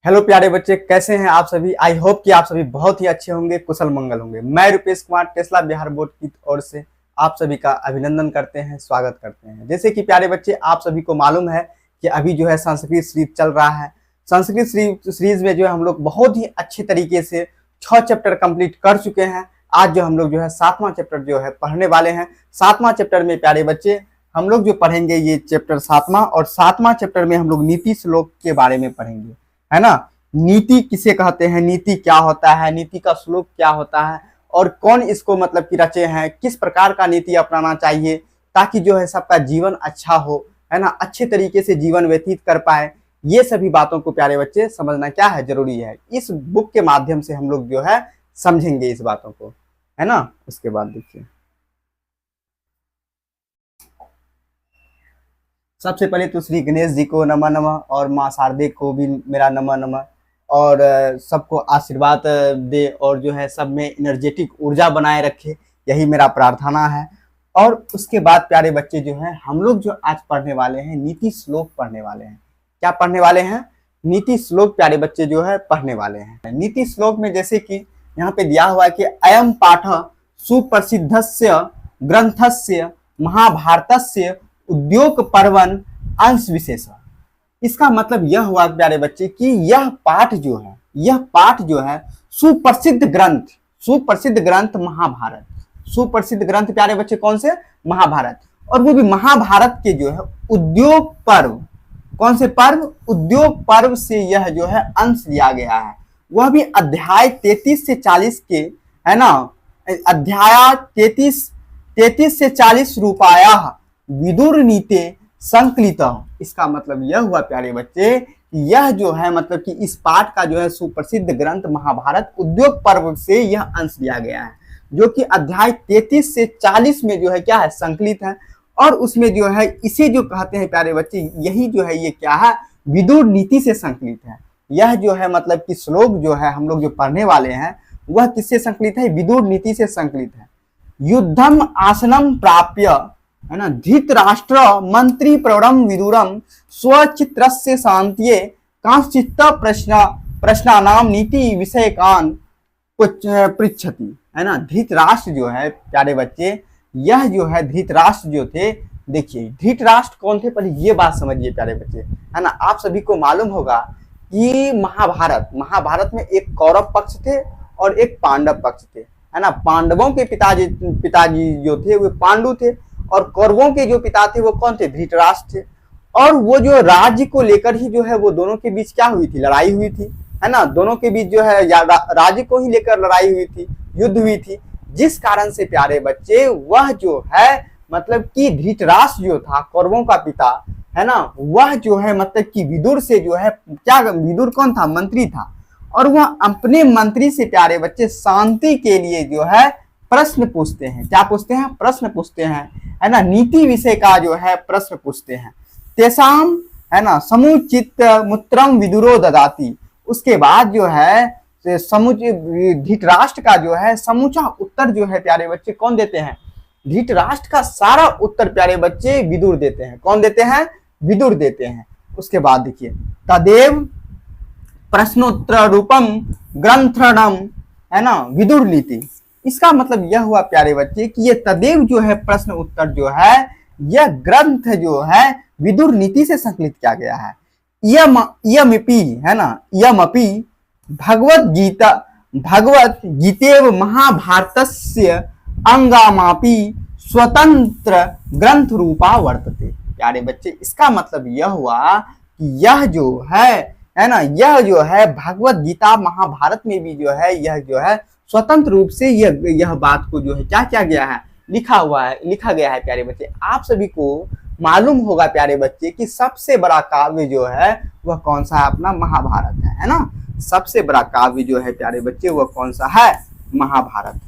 Hello प्यारे बच्चे, कैसे हैं आप सभी। आई होप कि आप सभी बहुत ही अच्छे होंगे, कुशल मंगल होंगे। मैं रुपेश कुमार टेस्ला बिहार बोर्ड की ओर से आप सभी का अभिनंदन करते हैं, स्वागत करते हैं। जैसे कि प्यारे बच्चे आप सभी को मालूम है कि अभी जो है संस्कृत सीरीज चल रहा है। संस्कृत सीरीज में जो है हम लोग बहुत ही अच्छे तरीके से 6 चैप्टर कंप्लीट कर चुके हैं। आज जो हम लोग जो है 7वां चैप्टर जो है पढ़ने वाले हैं। 7वां चैप्टर में प्यारे बच्चे हम लोग जो पढ़ेंगे ये चैप्टर 7वां, और 7वां चैप्टर में हम लोग नीति श्लोक के बारे में पढ़ेंगे, है ना। नीति किसे कहते हैं, नीति क्या होता है, नीति का श्लोक क्या होता है, और कौन इसको मतलब कि रचे हैं, किस प्रकार का नीति अपनाना चाहिए ताकि जो है सबका जीवन अच्छा हो, है ना, अच्छे तरीके से जीवन व्यतीत कर पाए। ये सभी बातों को प्यारे बच्चे समझना क्या है, जरूरी है। इस बुक के माध्यम से हम लोग जो है समझेंगे इस बातों को, है ना। उसके बाद देखिए, सबसे पहले तो श्री गणेश जी को नमः नमः, और माँ शारदे को भी मेरा नमः नमः, और सबको आशीर्वाद दे और जो है सब में एनर्जेटिक ऊर्जा बनाए रखे, यही मेरा प्रार्थना है। और उसके बाद प्यारे बच्चे जो है हम लोग जो आज पढ़ने वाले हैं नीति श्लोक पढ़ने वाले हैं। क्या पढ़ने वाले हैं? नीति श्लोक प्यारे बच्चे जो है पढ़ने वाले हैं। नीति श्लोक में जैसे कि यहाँ पे दिया हुआ है कि अयम पाठ सुप्रसिद्धस्य ग्रंथस्य महाभारतस्य उद्योग पर्वन अंश विशेष। इसका मतलब यह हुआ प्यारे बच्चे कि यह पाठ जो है सुप्रसिद्ध ग्रंथ महाभारत। सुप्रसिद्ध ग्रंथ प्यारे बच्चे कौन से? महाभारत। और वो भी महाभारत के जो है उद्योग पर्व, कौन से पर्व? उद्योग पर्व से यह जो है अंश लिया गया है। वह भी अध्याय 33 से 40 के, है ना, अध्याय 33 से 40 रूपाया विदुर नीते संकलित। इसका मतलब यह हुआ प्यारे बच्चे, यह जो है मतलब कि इस पाठ का जो है सुप्रसिद्ध ग्रंथ महाभारत उद्योग पर्व से यह अंश लिया गया है, जो कि अध्याय 33 से 40 में जो है क्या है, संकलित है। और उसमें जो है इसे जो कहते हैं प्यारे बच्चे, यही जो है ये क्या है, विदुर नीति से संकलित है। यह जो है मतलब कि श्लोक जो है हम लोग जो पढ़ने वाले हैं वह किससे संकलित है? विदुर नीति से संकलित है। युद्धम आसनम प्राप्य, है ना, धृतराष्ट्र मंत्री प्रवरम विदुरम स्वचित्रस्य शांतिये कांश्चित्त प्रश्नानाम नीति विषयकान पृच्छति, है ना। धृतराष्ट्र जो है प्यारे बच्चे, यह जो है धृतराष्ट्र जो थे, देखिए धृतराष्ट्र कौन थे, पहले ये बात समझिए प्यारे बच्चे, है ना। आप सभी को मालूम होगा कि महाभारत में एक कौरव पक्ष थे और एक पांडव पक्ष थे, है ना। पांडवों के पिताजी जो थे वो पांडु थे, और कौरवों के जो पिता थे वो कौन थे? धृतराष्ट्र थे। और वो जो राज्य को लेकर ही जो है वो दोनों के बीच क्या हुई थी? लड़ाई हुई थी, है ना। दोनों के बीच जो है राज्य को ही लेकर लड़ाई हुई थी, युद्ध हुई थी, जिस कारण से प्यारे बच्चे वह जो है मतलब कि धृतराष्ट्र जो था कौरवों का पिता, है ना, वह जो है मतलब कि विदुर से जो है क्या, विदुर कौन था? मंत्री था। और वह अपने मंत्री से प्यारे बच्चे शांति के लिए जो है प्रश्न पूछते हैं। क्या पूछते हैं? प्रश्न पूछते हैं, है ना। नीति विषय का जो है प्रश्न पूछते हैं। तेसाम, है ना, समुचित मूत्रम विदुरो ददाति। उसके बाद जो है धृतराष्ट्र का जो है समूचा उत्तर जो है प्यारे बच्चे कौन देते हैं? धृतराष्ट्र का सारा उत्तर प्यारे बच्चे विदुर देते हैं। कौन देते हैं? विदुर देते हैं। उसके बाद देखिए, तदेव प्रश्नोत्तर रूपम ग्रंथरणम, है ना, विदुर नीति। इसका मतलब यह हुआ प्यारे बच्चे कि ये तदेव जो है प्रश्न उत्तर जो है यह ग्रंथ जो है विदुर नीति से संकलित किया गया है। यमपि, है ना, यमपि भगवत गीतेव महाभारतस्य अंगामापि स्वतंत्र ग्रंथ रूपा वर्तते। प्यारे बच्चे इसका मतलब यह हुआ कि यह जो है ना, यह जो है भगवत गीता महाभारत में भी जो है यह जो है स्वतंत्र रूप से यह बात को जो है क्या किया गया है, लिखा गया है। प्यारे बच्चे आप सभी को मालूम होगा प्यारे बच्चे कि सबसे बड़ा काव्य जो है वह कौन सा है? अपना महाभारत है ना। सबसे बड़ा काव्य जो है प्यारे बच्चे वह कौन सा है? महाभारत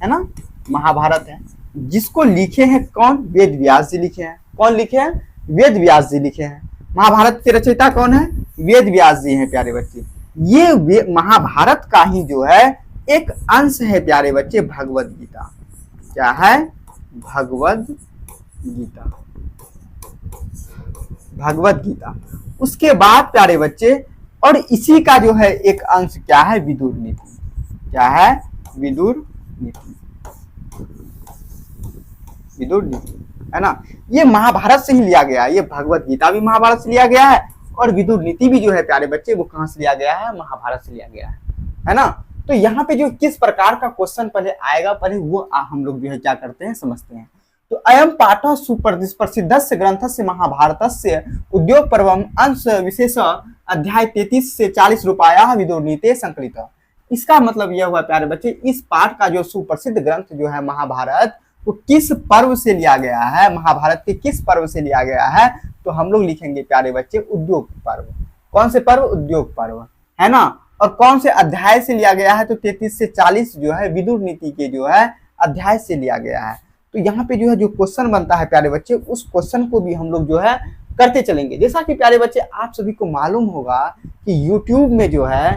है ना, महाभारत है। जिसको लिखे हैं कौन? वेद व्यास जी लिखे हैं। कौन लिखे हैं? वेद व्यास जी लिखे हैं। महाभारत के रचयिता कौन है? वेद व्यास जी हैं प्यारे बच्चे। ये महाभारत का ही जो है एक अंश है प्यारे बच्चे भगवद गीता। क्या है? भगवद गीता। उसके बाद प्यारे बच्चे और इसी का जो है एक अंश क्या है, विदुर नीति। क्या है, विदुर नीति। विदुर नीति है ना, ये महाभारत से ही लिया गया है। ये भगवत गीता भी महाभारत से लिया गया है और विदुर नीति भी जो है प्यारे बच्चे वो कहां से लिया गया है, महाभारत से लिया गया है ना। तो यहाँ पे जो किस प्रकार का क्वेश्चन पहले आएगा, पहले वो हम लोग जो है क्या करते हैं, समझते हैं। तो अयम पाठः सुप्रसिद्धस्य ग्रंथस्य महाभारतस्य उद्योग पर्वम अंश विशेष अध्याय 33 से 40 रुपया विदुर नीति संकलित। इसका मतलब यह हुआ प्यारे बच्चे, इस पाठ का जो सुप्रसिद्ध ग्रंथ जो है महाभारत, वो किस पर्व से लिया गया है, महाभारत के किस पर्व से लिया गया है, तो हम लोग लिखेंगे प्यारे बच्चे उद्योग पर्व। कौन से पर्व, उद्योग पर्व है ना। और कौन से अध्याय से लिया गया है, तो 33 से 40 जो है विदुर नीति के जो है अध्याय से लिया गया है। तो यहाँ पे जो है जो क्वेश्चन बनता है प्यारे बच्चे, उस क्वेश्चन को भी हम लोग जो है करते चलेंगे। जैसा कि प्यारे बच्चे आप सभी को मालूम होगा कि YouTube में जो है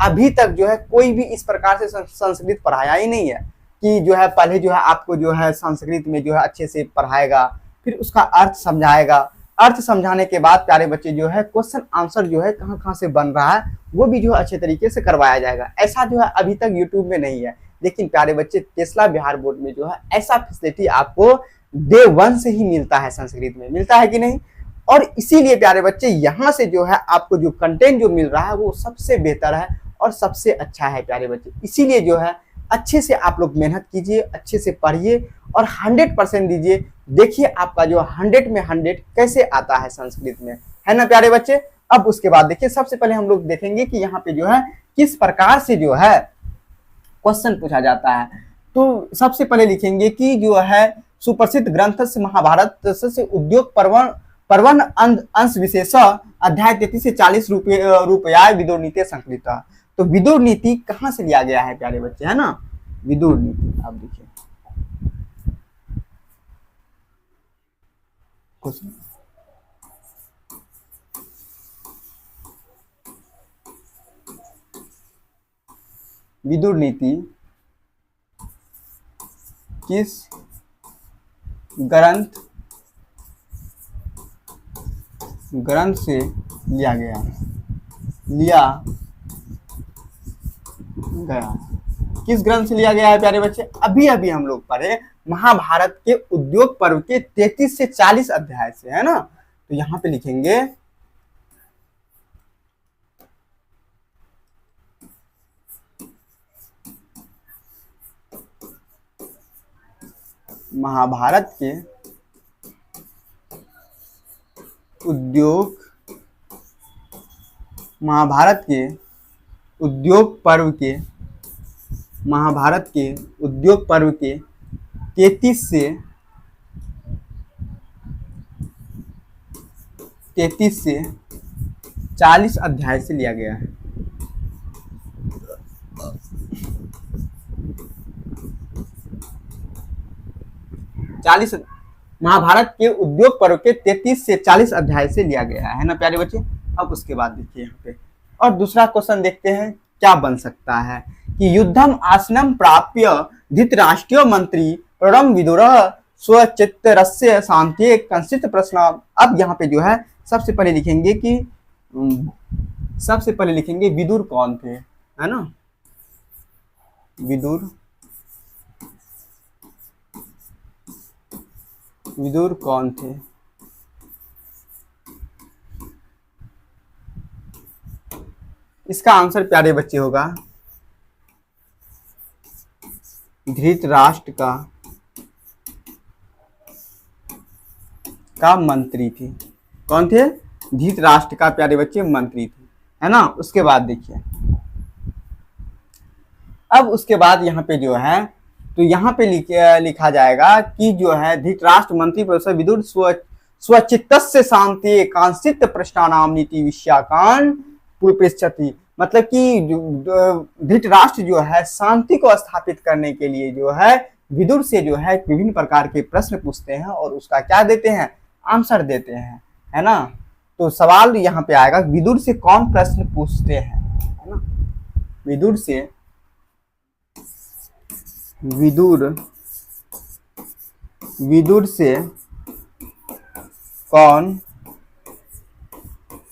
अभी तक जो है कोई भी इस प्रकार से संस्कृत पढ़ाया ही नहीं है, कि जो है पहले जो है आपको जो है संस्कृत में जो है अच्छे से पढ़ाएगा, फिर उसका अर्थ समझाएगा, अर्थ समझाने के बाद प्यारे बच्चे जो है क्वेश्चन आंसर जो है कहाँ कहाँ से बन रहा है वो भी जो है अच्छे तरीके से करवाया जाएगा। ऐसा जो है अभी तक यूट्यूब में नहीं है, लेकिन प्यारे बच्चे टेस्ला बिहार बोर्ड में जो है ऐसा फैसिलिटी आपको डे 1 से ही मिलता है, संस्कृत में मिलता है कि नहीं। और इसीलिए प्यारे बच्चे यहाँ से जो है आपको जो कंटेंट जो मिल रहा है वो सबसे बेहतर है और सबसे अच्छा है प्यारे बच्चे। इसीलिए जो है अच्छे से आप लोग मेहनत कीजिए, अच्छे से पढ़िए और 100% दीजिए। देखिए आपका जो 100 में 100 कैसे आता है संस्कृत में, है ना प्यारे बच्चे। अब उसके बाद देखिए सबसे पहले हम लोग देखेंगे कि यहाँ पे जो है किस प्रकार से जो है क्वेश्चन पूछा जाता है। तो सबसे पहले लिखेंगे कि जो है सुप्रसिद्ध ग्रंथ से महाभारत से उद्योग पर्वन अंश विशेष अध्याय 33 से 40 रुपया विदुर नीति संकलित। तो विदुर नीति कहाँ से लिया गया है प्यारे बच्चे, है ना। विदुर नीति आप देखिए कुछ विदुर नीति किस ग्रंथ से लिया गया किस ग्रंथ से लिया गया है प्यारे बच्चे। अभी अभी हम लोग पढ़े महाभारत के उद्योग पर्व के 33 से 40 अध्याय से, है ना। तो यहाँ पे लिखेंगे महाभारत के उद्योग पर्व के 33 से 40 अध्याय से लिया गया है। महाभारत के उद्योग पर्व के 33 से 40 अध्याय से लिया गया है ना प्यारे बच्चे। अब उसके बाद देखिए यहाँ पे और दूसरा क्वेश्चन देखते हैं क्या बन सकता है कि युद्धम आसनम प्राप्य धृतराष्ट्रीय मंत्री प्रणम विदुर स्वचित्तरस्य शांति कंसित प्रश्न। अब यहाँ पे जो है सबसे पहले लिखेंगे विदुर कौन थे, है ना। विदुर कौन थे। इसका आंसर प्यारे बच्चे होगा धृतराष्ट्र का मंत्री थी। कौन थे, धृतराष्ट्र का प्यारे बच्चे मंत्री थे, है ना। उसके बाद देखिए अब उसके बाद यहाँ पे जो है तो यहाँ पे लिखा जाएगा कि जो है धृतराष्ट्र मंत्री प्रोफेसर विदुर स्वचित्तस्य शांति कांसित प्रश्नानाम नीति विषयाकान पृच्छति। मतलब कि धृतराष्ट्र जो है शांति को स्थापित करने के लिए जो है विदुर से जो है विभिन्न प्रकार के प्रश्न पूछते हैं और उसका क्या देते हैं, आंसर देते हैं, है ना। तो सवाल यहाँ पे आएगा विदुर से कौन प्रश्न पूछते हैं, है ना। विदुर से कौन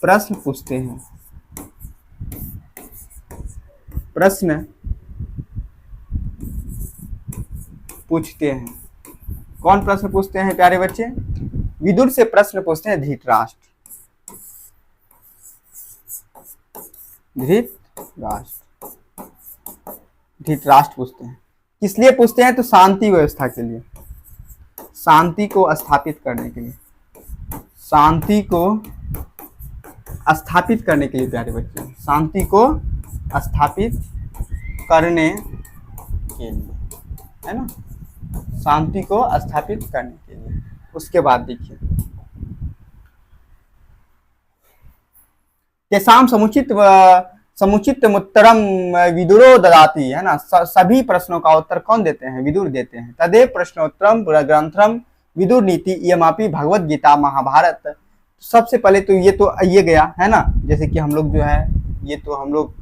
प्रश्न पूछते हैं। प्रश्न पूछते हैं। कौन प्रश्न पूछते हैं प्यारे बच्चे? विदुर से प्रश्न पूछते हैं धृतराष्ट्र। धृतराष्ट्र पूछते हैं। किस लिए पूछते हैं? तो शांति व्यवस्था के लिए, शांति को स्थापित करने के लिए, शांति को स्थापित करने के लिए प्यारे बच्चे, शांति को स्थापित करने के लिए, है ना, शांति को स्थापित करने के लिए। उसके बाद देखिए, तेषां समुचित उत्तरम विदुरो ददाति, है ना, सभी प्रश्नों का उत्तर कौन देते हैं? विदुर देते हैं। तदेव प्रश्नोत्तरम ग्रंथम विदुर नीति इयमापि भगवत गीता महाभारत। सबसे पहले तो ये गया, है ना, जैसे कि हम लोग जो है ये तो हम लोग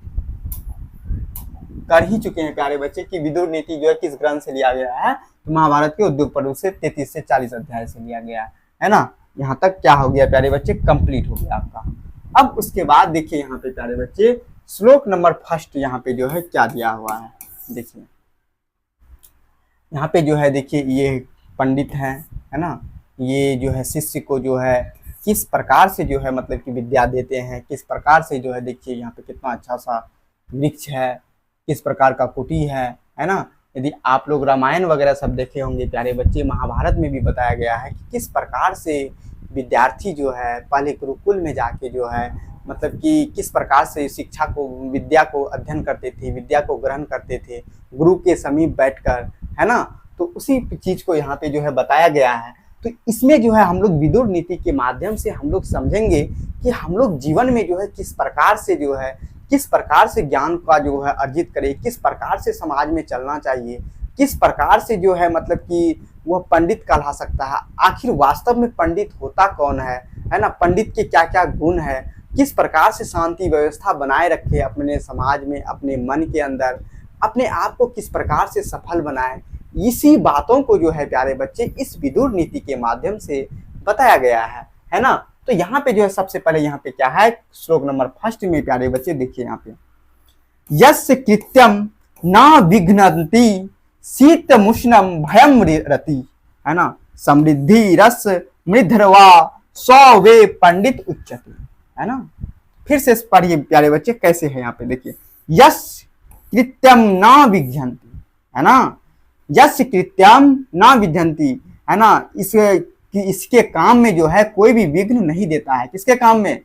कर ही चुके हैं प्यारे बच्चे कि विदुर नीति जो है किस ग्रंथ से लिया गया है? तो महाभारत के उद्योग पर्व से 33 से 40 अध्याय से लिया गया है ना। यहाँ तक क्या हो गया प्यारे बच्चे? कंप्लीट हो गया आपका। अब उसके बाद देखिए यहाँ पे प्यारे बच्चे श्लोक नंबर फर्स्ट यहाँ पे जो है क्या दिया हुआ है, देखिए यहाँ पे जो है, देखिए ये पंडित हैं, है ना, ये जो है शिष्य को जो है किस प्रकार से जो है मतलब कि विद्या देते हैं, किस प्रकार से जो है, देखिए यहाँ पे कितना अच्छा सा वृक्ष है, किस प्रकार का कुटी है ना। यदि आप लोग रामायण वगैरह सब देखे होंगे प्यारे बच्चे, महाभारत में भी बताया गया है कि किस प्रकार से विद्यार्थी जो है पहले गुरुकुल में जाके जो है मतलब कि किस प्रकार से शिक्षा को, विद्या को अध्ययन करते थे, विद्या को ग्रहण करते थे गुरु के समीप बैठकर, है ना। तो उसी चीज को यहाँ पे जो है बताया गया है। तो इसमें जो है हम लोग विदुर नीति के माध्यम से हम लोग समझेंगे कि हम लोग जीवन में जो है किस प्रकार से जो है, किस प्रकार से ज्ञान का जो है अर्जित करें, किस प्रकार से समाज में चलना चाहिए, किस प्रकार से जो है मतलब कि वह पंडित कहला सकता है। आखिर वास्तव में पंडित होता कौन है ना, पंडित के क्या क्या गुण है, किस प्रकार से शांति व्यवस्था बनाए रखे अपने समाज में, अपने मन के अंदर, अपने आप को किस प्रकार से सफल बनाए, इसी बातों को जो है प्यारे बच्चे इस विदुर नीति के माध्यम से बताया गया है ना। तो यहाँ पे जो है सबसे पहले यहाँ पे क्या है, श्लोक नंबर फर्स्ट में प्यारे बच्चे देखिए यहाँ पे, यस्य कृत्यम ना विघ्नन्ति शीतमुष्णम भयम रति, है ना, समृद्धि रस मृद्धरवा सौ वे पंडित उच्चते, है ना। फिर से पढ़िए प्यारे बच्चे कैसे है यहाँ पे, देखिए यस्य कृत्यम ना विघ्नन्ति, है ना, यस्य कृत्यम ना विघ्नन्ति, है ना, इसके काम में जो है कोई भी विघ्न नहीं देता है। किसके काम में?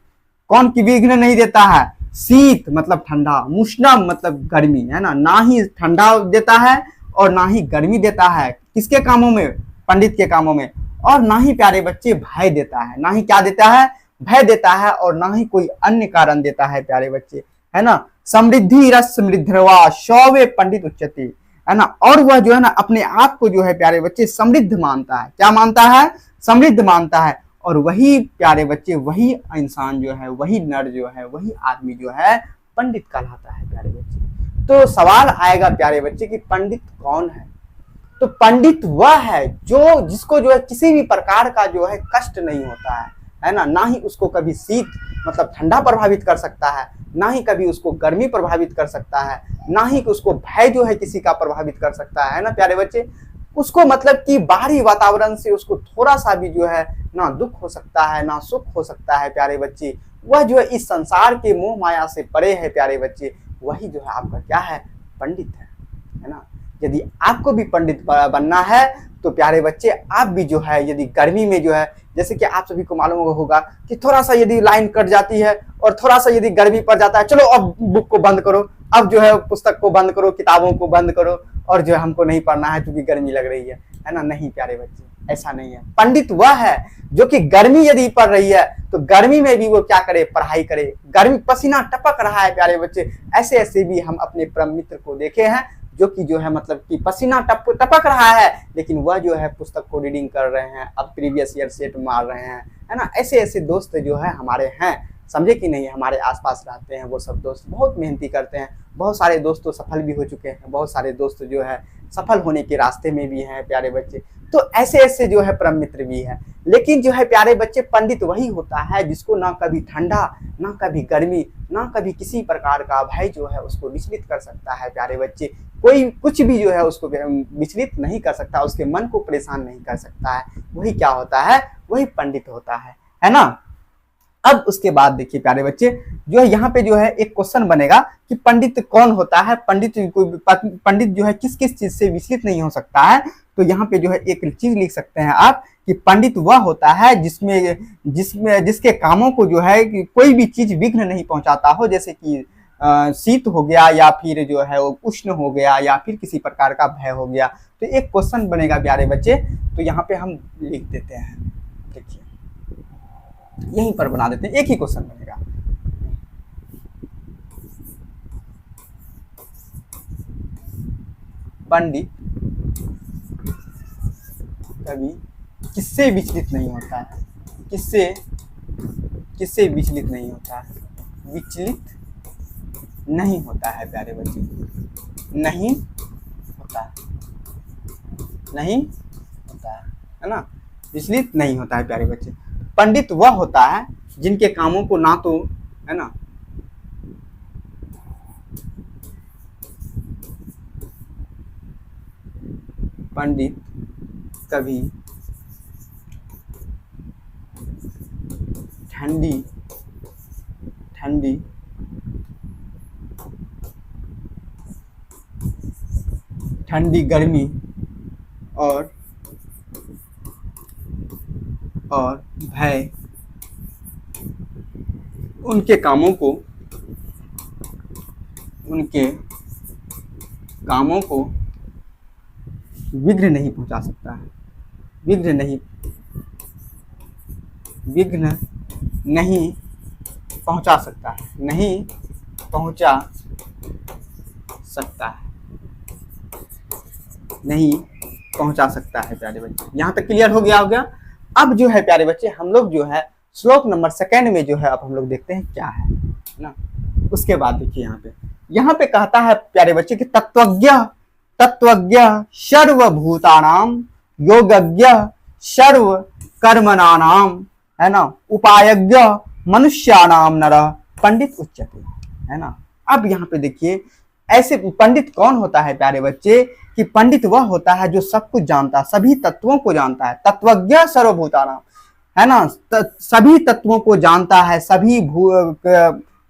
कौन की विघ्न नहीं देता है? शीत मतलब ठंडा, मुष्णम मतलब गर्मी, है ना ही ठंडा देता है और ना ही गर्मी देता है। किसके कामों में? पंडित के कामों में। और ना ही प्यारे बच्चे भय देता है, ना ही क्या देता है? भय देता है, और ना ही कोई अन्य कारण देता है प्यारे बच्चे, है ना। समृद्धि रस समृद्धवा शौवे पंडित उच्चते, है ना। और वह जो है ना अपने आप को जो है प्यारे बच्चे समृद्ध मानता है। क्या मानता है? समृद्ध मानता है। और वही प्यारे बच्चे, वही इंसान जो है, वही नर जो है, वही आदमी जो है पंडित कहलाता है प्यारे बच्चे। तो सवाल आएगा प्यारे बच्चे कि पंडित कौन है? तो पंडित वह है जिसको जो है किसी भी प्रकार का जो है कष्ट नहीं होता है ना ही उसको कभी शीत मतलब ठंडा प्रभावित कर सकता है, ना ही कभी उसको गर्मी प्रभावित कर सकता है, ना ही उसको भय जो है किसी का प्रभावित कर सकता है ना प्यारे बच्चे। उसको मतलब कि बाहरी वातावरण से उसको थोड़ा सा भी जो है ना दुख हो सकता है, ना सुख हो सकता है प्यारे बच्चे। वह जो है इस संसार के मोह माया से परे है प्यारे बच्चे, वही जो है आपका क्या है? पंडित है ना। यदि आपको भी पंडित बनना है तो प्यारे बच्चे आप भी जो है यदि गर्मी में जो है, जैसे कि आप सभी को मालूम होगा कि थोड़ा सा यदि लाइन कट जाती है और थोड़ा सा यदि गर्मी पड़ जाता है, चलो अब बुक को बंद करो, अब जो है पुस्तक को बंद करो, किताबों को बंद करो और जो है हमको नहीं पढ़ना है क्योंकि गर्मी लग रही है ना। नहीं प्यारे बच्चे, ऐसा नहीं है। पंडित वह है जो कि गर्मी यदि पड़ रही है तो गर्मी में भी वो क्या करे? पढ़ाई करे। गर्मी पसीना टपक रहा है प्यारे बच्चे, ऐसे ऐसे भी हम अपने परम मित्र को देखे हैं जो कि जो है मतलब कि पसीना टपक रहा है लेकिन वह जो है पुस्तक को रीडिंग कर रहे हैं, अब प्रीवियस ईयर सेट मार रहे हैं, है ना। ऐसे ऐसे दोस्त जो है हमारे हैं, समझे कि नहीं। हमारे आसपास रहते हैं वो सब दोस्त बहुत मेहनती करते हैं, बहुत सारे दोस्त तो सफल भी हो चुके हैं, बहुत सारे दोस्त जो है सफल होने के रास्ते में भी हैं प्यारे बच्चे। तो ऐसे ऐसे जो है परम मित्र भी है। लेकिन जो है प्यारे बच्चे, पंडित वही होता है जिसको ना कभी ठंडा, ना कभी गर्मी, ना कभी किसी प्रकार का भय जो है उसको विचलित कर सकता है प्यारे बच्चे। कोई कुछ भी जो है उसको विचलित नहीं कर सकता, उसके मन को परेशान नहीं कर सकता है। वही क्या होता है, वही पंडित होता है ना। अब उसके बाद देखिए प्यारे बच्चे, जो है यहाँ पे जो है एक क्वेश्चन बनेगा कि पंडित कौन होता है, पंडित जो है किस किस चीज से विचलित नहीं हो सकता है। तो यहाँ पे जो है एक चीज लिख सकते हैं आप कि पंडित वह होता है जिसके कामों को जो है कि कोई भी चीज विघ्न नहीं पहुंचाता हो, जैसे कि शीत हो गया, या फिर जो है वो उष्ण हो गया, या फिर किसी प्रकार का भय हो गया। तो एक क्वेश्चन बनेगा प्यारे बच्चे, तो यहाँ पे हम लिख देते हैं, देखिए यहीं पर बना देते हैं, एक ही क्वेश्चन बनेगा। पंडित कभी किससे विचलित नहीं होता है, किससे विचलित नहीं होता है, विचलित नहीं होता है प्यारे बच्चे, नहीं होता है ना, विचलित नहीं होता है प्यारे बच्चे। पंडित वह होता है जिनके कामों को ना तो, है ना, पंडित कभी ठंडी गर्मी और भय उनके कामों को विघ्न नहीं पहुंचा सकता है, विघ्न नहीं पहुंचा सकता है, नहीं पहुंचा सकता है प्यारे बच्चे। यहाँ तक क्लियर हो गया। अब जो है प्यारे बच्चे, हम लोग जो है श्लोक नंबर 2 में जो है अब हम लोग देखते हैं क्या है ना। उसके बाद देखिए यहाँ पे कहता है प्यारे बच्चे कि तत्वज्ञ सर्वभूतानां योगज्ञ सर्व कर्मणानां, है ना, उपायज्ञ मनुष्याणाम नरः पंडित उच्यते, है ना। अब यहाँ पे देखिए ऐसे पंडित कौन होता है प्यारे बच्चे, कि पंडित वह होता है जो सब कुछ जानता है, सभी तत्वों को जानता है। तत्वज्ञ सर्वभूतानां, है ना, सभी तत्वों को जानता है, सभी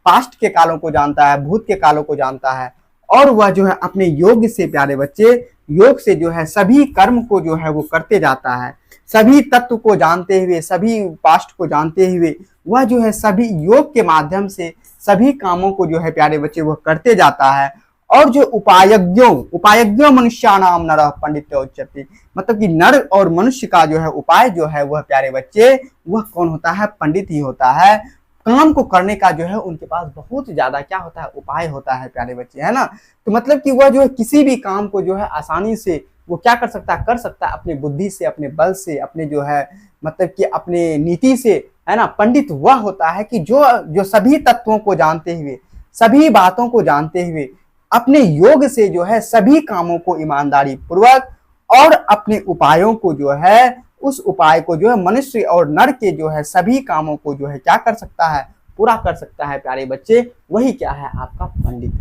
पास्ट के कालों को जानता है, भूत के कालों को जानता है। और वह जो है अपने योग से प्यारे बच्चे, योग से जो है सभी कर्म को जो है वो करते जाता है, सभी तत्व को जानते हुए, सभी पास्ट को जानते हुए वह जो है सभी योग के माध्यम से सभी कामों को जो है प्यारे बच्चे वह करते जाता है। और जो उपायज्ञो मनुष्याणाम नरः पंडित उच्यते, मतलब कि नर और मनुष्य का जो है उपाय जो है वह प्यारे बच्चे वह कौन होता है, पंडित ही होता है। काम को करने का जो है उनके पास बहुत ज्यादा क्या होता है, उपाय होता है प्यारे बच्चे, है ना। तो मतलब कि वह जो है किसी भी काम को जो है आसानी से वो क्या कर सकता है, अपने बुद्धि से, अपने बल से, अपने जो है मतलब कि अपने नीति से, है ना। पंडित वह होता है कि जो सभी तत्वों को जानते हुए, सभी बातों को जानते हुए अपने योग से जो है सभी कामों को ईमानदारी पूर्वक और अपने उपायों को जो है, उस उपाय को जो है मनुष्य और नर के जो है सभी कामों को जो है क्या कर सकता है, पूरा कर सकता है प्यारे बच्चे। वही क्या है, आपका पंडित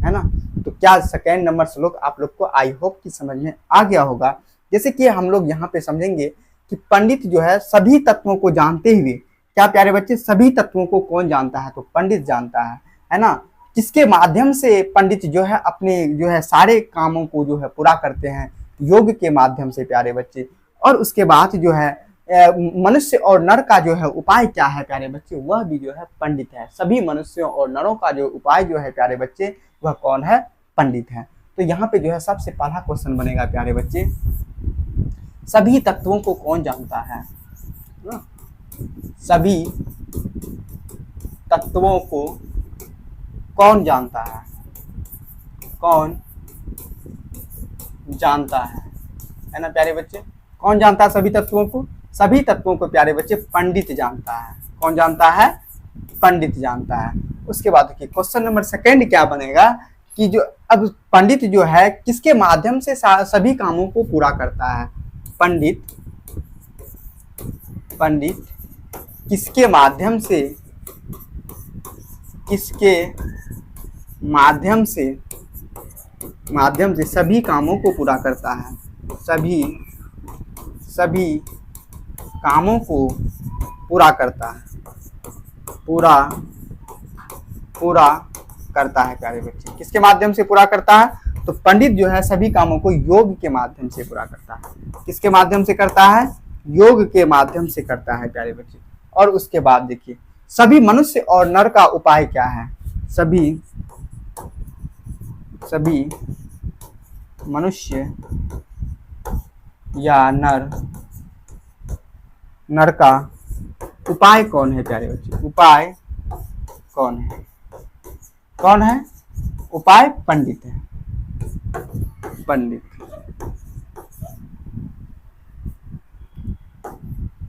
है ना। तो क्या 2 नंबर श्लोक आप लोग को आई होप कि समझ में आ गया होगा। जैसे कि हम लोग यहाँ पे समझेंगे कि पंडित जो है सभी तत्वों को जानते हुए, क्या प्यारे बच्चे, सभी तत्वों को कौन जानता है, तो पंडित जानता है ना। जिसके माध्यम से पंडित जो है अपने जो है सारे कामों को जो है पूरा करते हैं योग के माध्यम से प्यारे बच्चे। और उसके बाद जो है मनुष्य और नर का जो है उपाय क्या है प्यारे बच्चे, वह भी जो है पंडित है। सभी मनुष्यों और नरों का जो उपाय जो है प्यारे बच्चे वह कौन है, पंडित है। तो यहाँ पे जो है सबसे पहला क्वेश्चन बनेगा प्यारे बच्चे, सभी तत्वों को कौन जानता है, सभी तत्वों को कौन जानता है, है ना प्यारे बच्चे। कौन जानता है सभी तत्वों को, सभी तत्वों को प्यारे बच्चे पंडित जानता है। कौन जानता है, पंडित जानता है। उसके बाद देखिए क्वेश्चन नंबर सेकंड क्या बनेगा कि जो अब पंडित जो है किसके माध्यम से सभी कामों को पूरा करता है। पंडित किसके माध्यम से सभी कामों को पूरा करता है। सभी कामों को पूरा करता है। पूरा करता है प्यारे बच्चे। किसके माध्यम से पूरा करता है? तो पंडित जो है सभी कामों को योग के माध्यम से पूरा करता है। किसके माध्यम से करता है? योग के माध्यम से करता है प्यारे बच्चे। और उसके बाद देखिए सभी मनुष्य और नर का उपाय क्या है? सभी मनुष्य या नर का उपाय कौन है प्यारे बच्चे? उपाय कौन है? उपाय पंडित है।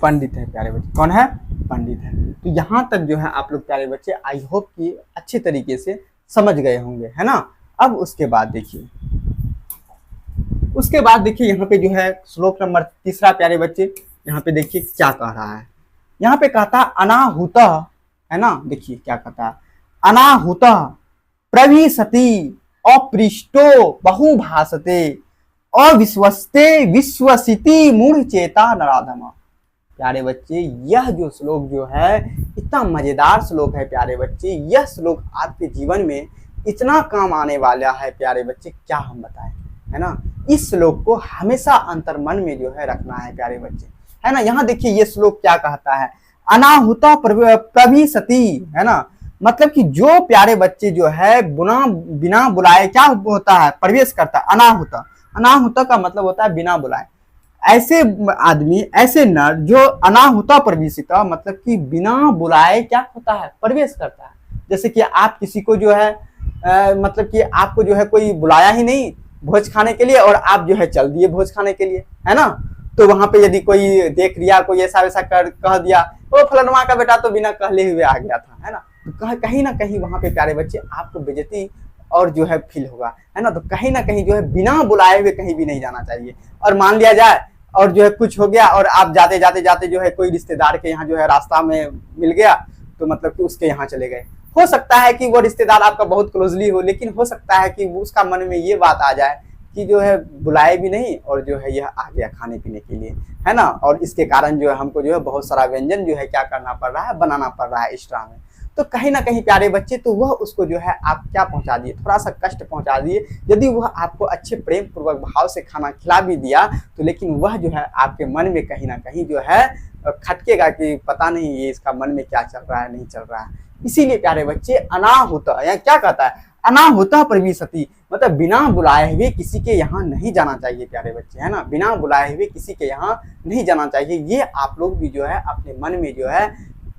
पंडित है प्यारे बच्चे। कौन है? पंडित है। तो यहाँ तक जो है आप लोग प्यारे बच्चे आई होप कि अच्छे तरीके से समझ गए होंगे, है ना। अब उसके बाद देखिए यहाँ पे जो है श्लोक नंबर 3 प्यारे बच्चे, यहाँ पे देखिए क्या कह रहा है। यहाँ पे कहता अनाहुतः, है ना। देखिए क्या कहता है, अनाहुतः प्रविशति अपृष्टो बहुभासते अविश्वस्ते विश्वसिति मूढ़ चेता नराधम। प्यारे बच्चे यह जो श्लोक जो है इतना मजेदार श्लोक है प्यारे बच्चे। यह श्लोक आपके जीवन में इतना काम आने वाला है प्यारे बच्चे, क्या हम बताएं, है ना। इस श्लोक को हमेशा अंतर्मन में जो है रखना है प्यारे बच्चे, है ना। यहाँ देखिए ये श्लोक क्या कहता है, अनाहुता प्रविशति, है ना। मतलब कि जो प्यारे बच्चे जो है बिना बुलाए क्या होता है? प्रवेश करता है। अनाहुता का मतलब होता है बिना बुलाए। ऐसे आदमी, ऐसे नर जो अनाहुता प्रवेशिता मतलब कि बिना बुलाए क्या होता है? प्रवेश करता है। जैसे कि आप किसी को जो है मतलब कि आपको जो है कोई बुलाया ही नहीं भोज खाने के लिए और आप जो है चल दिए भोज खाने के लिए, है ना। तो वहां पे यदि कोई देख लिया, कोई ऐसा वैसा कह दिया, तो फलनवा का बेटा तो बिना कहले हुए आ गया था, है ना। तो कहीं ना कहीं वहां पे प्यारे बच्चे आपको बेइज्जती और जो है फील होगा, है ना। तो कहीं ना कहीं जो है बिना बुलाए हुए कहीं भी नहीं जाना चाहिए। और मान लिया जाए और जो है कुछ हो गया और आप जाते जो है कोई रिश्तेदार के यहाँ जो है रास्ता में मिल गया, तो मतलब कि उसके यहाँ चले गए। हो सकता है कि वो रिश्तेदार आपका बहुत क्लोजली हो, लेकिन हो सकता है कि उसका मन में ये बात आ जाए कि जो है बुलाए भी नहीं और जो है यह आ गया खाने पीने के लिए, है ना। और इसके कारण जो है हमको जो है बहुत सारा व्यंजन जो है क्या करना पड़ रहा है? बनाना पड़ रहा है एक्स्ट्रा में। तो कहीं ना कहीं प्यारे बच्चे तो वह उसको जो है आप क्या पहुंचा दिए? थोड़ा सा कष्ट पहुंचा दिए। यदि वह आपको अच्छे प्रेम पूर्वक भाव से खाना खिला भी दिया तो लेकिन वह जो है आपके मन में कहीं ना कहीं जो है खटकेगा कि पता नहीं ये इसका मन में क्या चल रहा है, नहीं चल रहा है। इसीलिए प्यारे बच्चे अनाहुता या क्या कहता है, अनाहुता प्रविशति मतलब बिना बुलाए हुए किसी के यहाँ नहीं जाना चाहिए प्यारे बच्चे, है ना। बिना बुलाए हुए किसी के यहाँ नहीं जाना चाहिए। ये आप लोग भी जो है अपने मन में जो है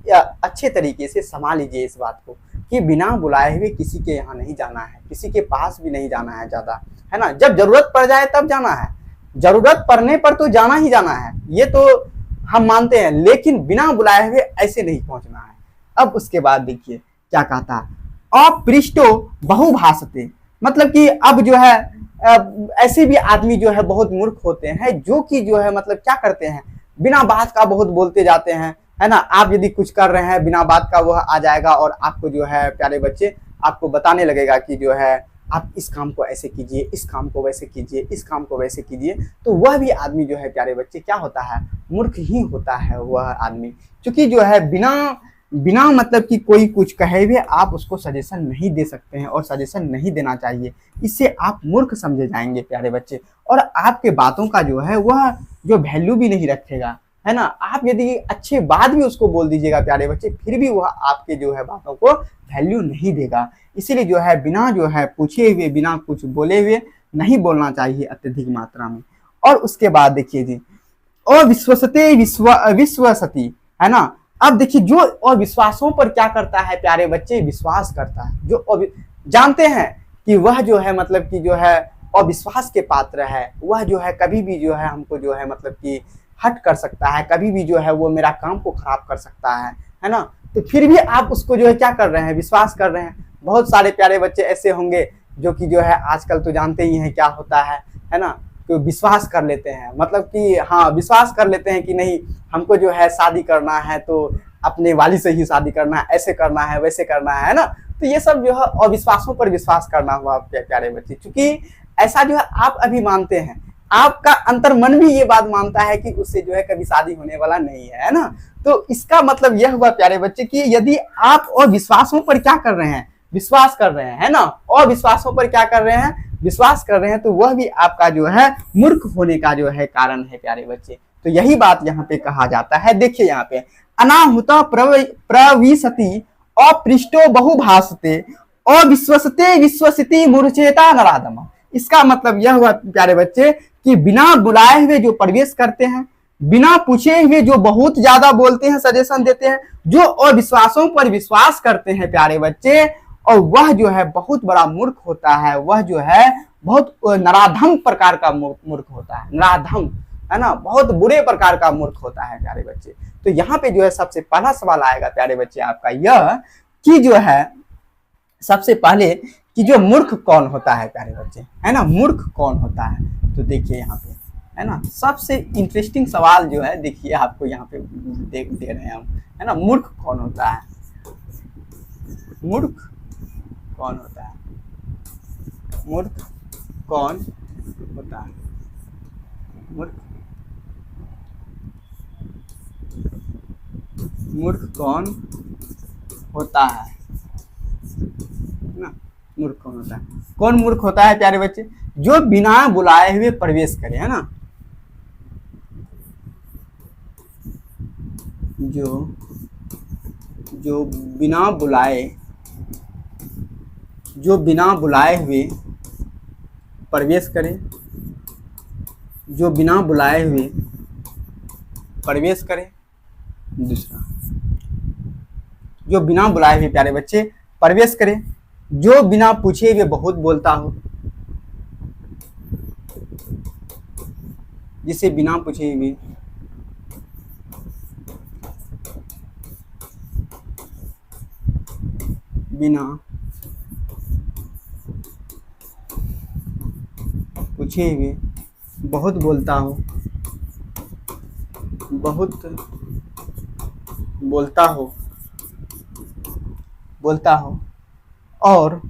अच्छे तरीके से संभाल लीजिए इस बात को कि बिना बुलाए हुए किसी के यहाँ नहीं जाना है, किसी के पास भी नहीं जाना है ज्यादा, है ना। जब जरूरत पड़ जाए तब जाना है, जरूरत पड़ने पर तो जाना ही जाना है, ये तो हम मानते हैं, लेकिन बिना बुलाए हुए ऐसे नहीं पहुंचना है। अब उसके बाद देखिए क्या कहता है, अपृष्टो बहुभाषते मतलब कि अब जो है ऐसे भी आदमी जो है बहुत मूर्ख होते हैं जो कि जो है मतलब क्या करते हैं, बिना बात का बहुत बोलते जाते हैं, है ना। आप यदि कुछ कर रहे हैं बिना बात का वह आ जाएगा और आपको जो है प्यारे बच्चे आपको बताने लगेगा कि जो है आप इस काम को ऐसे कीजिए, इस काम को वैसे कीजिए, इस काम को वैसे कीजिए। तो वह भी आदमी जो है प्यारे बच्चे क्या होता है? मूर्ख ही होता है वह आदमी, क्योंकि जो है बिना मतलब कि कोई कुछ कहे हुए आप उसको सजेशन नहीं दे सकते हैं और सजेशन नहीं देना चाहिए। इससे आप मूर्ख समझे जाएंगे प्यारे बच्चे और आपके बातों का जो है वह जो वैल्यू भी नहीं रखेगा, है ना। आप यदि अच्छे बात भी उसको बोल दीजिएगा प्यारे बच्चे, फिर भी वह आपके जो है बातों को वैल्यू नहीं देगा। इसीलिए जो है बिना जो है पूछे हुए, बिना कुछ बोले हुए नहीं बोलना चाहिए अत्यधिक मात्रा में। और उसके बाद देखिए जी, अविश्वसते विश्वसति, है ना। अब देखिए जो अविश्वासों पर क्या करता है प्यारे बच्चे? विश्वास करता है। जो जानते हैं कि वह जो है मतलब कि जो है अविश्वास के पात्र है, वह जो है कभी भी जो है हमको जो है मतलब कि हट कर सकता है, कभी भी जो है वो मेरा काम को खराब कर सकता है ना। तो फिर भी आप उसको जो है क्या कर रहे हैं, विश्वास कर रहे हैं। बहुत सारे प्यारे बच्चे ऐसे होंगे जो कि जो है आजकल तो जानते ही हैं क्या होता है ना, तो विश्वास कर लेते हैं, मतलब कि हाँ विश्वास कर लेते हैं कि नहीं हमको जो है शादी करना है तो अपने वाली से ही शादी करना है, ऐसे करना है वैसे करना है ना। तो ये सब जो है अविश्वासों पर विश्वास करना हुआ प्यारे बच्चे, क्योंकि ऐसा जो है आप अभी मानते हैं, आपका अंतर मन भी ये बात मानता है कि उससे जो है कभी शादी होने वाला नहीं है ना। तो इसका मतलब यह हुआ प्यारे बच्चे कि यदि आप अविश्वासों पर क्या कर रहे हैं, विश्वास कर रहे हैं ना, अविश्वासों पर क्या कर रहे हैं, विश्वास कर रहे हैं, तो वह भी आपका जो है मूर्ख होने का जो है कारण है प्यारे बच्चे। तो यही बात यहाँ पे कहा जाता है। देखिए यहाँ पे अनाहुत प्रविशति अपृष्टो बहुभाषते अविश्वसते विश्वसिति मूर्छेता नराधम। इसका मतलब यह हुआ प्यारे बच्चे कि बिना बुलाए हुए जो प्रवेश करते हैं, बिना पूछे हुए जो बहुत ज्यादा बोलते हैं, सजेशन देते हैं, जो अविश्वासों पर विश्वास करते हैं प्यारे बच्चे, और वह जो है बहुत बड़ा मूर्ख होता है, वह जो है बहुत नराधम प्रकार का मूर्ख होता है, नराधम है ना, बहुत बुरे प्रकार का मूर्ख होता है प्यारे बच्चे। तो यहाँ पे जो है सबसे पहला सवाल आएगा प्यारे बच्चे आपका यह कि जो है सबसे पहले कि जो मूर्ख कौन होता है प्यारे बच्चे, है ना, मूर्ख कौन होता है। तो देखिए यहाँ पे है ना सबसे इंटरेस्टिंग सवाल जो है, देखिए आपको यहाँ पे दे रहे हैं हम, है ना, मूर्ख कौन होता है, मूर्ख कौन होता है, मूर्ख कौन होता है, मूर्ख कौन होता है ना, मूर्ख कौन होता है, कौन मूर्ख होता है प्यारे बच्चे, जो बिना बुलाए हुए प्रवेश करे, है ना, जो बिना बुलाए हुए प्रवेश करे, जो बिना बुलाए हुए प्रवेश करे, दूसरा जो बिना बुलाए हुए प्यारे बच्चे प्रवेश करे, जो बिना पूछे हुए बहुत बोलता हो, जिसे बिना पूछे हुए बिना पूछे हुए बहुत बोलता हो, बहुत बोलता हो और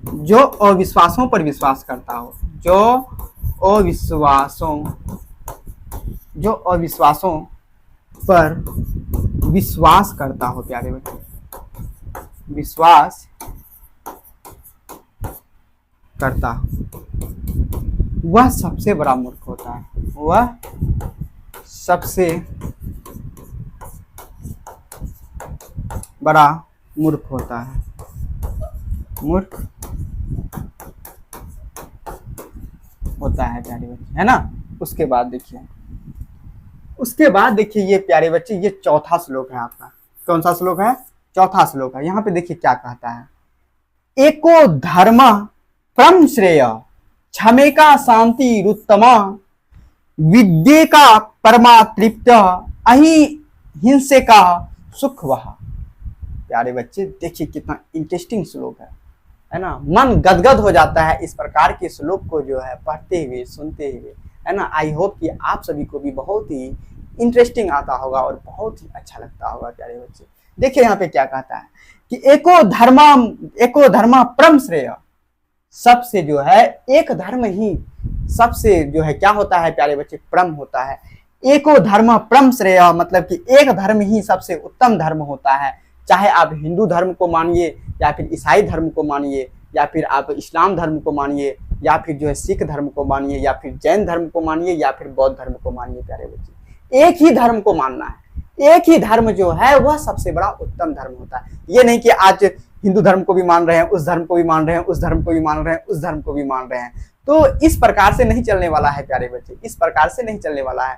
जो अविश्वासों पर विश्वास करता हो, जो अविश्वासों पर विश्वास करता हो प्यारे बच्चे, विश्वास करता हो, वह सबसे बड़ा मूर्ख होता है, वह सबसे बड़ा मूर्ख होता है, मूर्ख होता है प्यारे बच्चे, है ना। उसके बाद देखिए ये प्यारे बच्चे ये चौथा श्लोक है आपका, कौन सा श्लोक है, चौथा श्लोक है। यहाँ पे देखिए क्या कहता है, एको धर्म परम श्रेय क्षमेका शांति रुत्तमा विद्येका परमा तृप्त अहि हिंसे का सुख वह। प्यारे बच्चे देखिए कितना इंटरेस्टिंग श्लोक है ना, मन गदगद हो जाता है इस प्रकार के श्लोक को जो है पढ़ते हुए सुनते हुए, है ना। आई होप कि आप सभी को भी बहुत ही इंटरेस्टिंग आता होगा और बहुत ही अच्छा लगता होगा प्यारे बच्चे। देखिए यहाँ पे क्या कहता है कि एको धर्मा परम श्रेय, सबसे जो है एक धर्म ही सबसे जो है क्या होता है प्यारे बच्चे, परम होता है। एको धर्म परम श्रेय मतलब कि एक धर्म ही सबसे उत्तम धर्म होता है, चाहे आप हिंदू धर्म को मानिए या फिर ईसाई धर्म को मानिए या फिर आप इस्लाम धर्म को मानिए या फिर जो है सिख धर्म को मानिए या फिर जैन धर्म को मानिए या फिर बौद्ध धर्म को मानिए प्यारे बच्चे, एक ही धर्म को मानना है। एक ही धर्म जो है वह सबसे बड़ा उत्तम धर्म होता है। ये नहीं कि आज हिंदू धर्म को भी मान रहे हैं, उस धर्म को भी मान रहे हैं, उस धर्म को भी मान रहे हैं, उस धर्म को भी मान रहे हैं, तो इस प्रकार से नहीं चलने वाला है प्यारे बच्चे, इस प्रकार से नहीं चलने वाला है।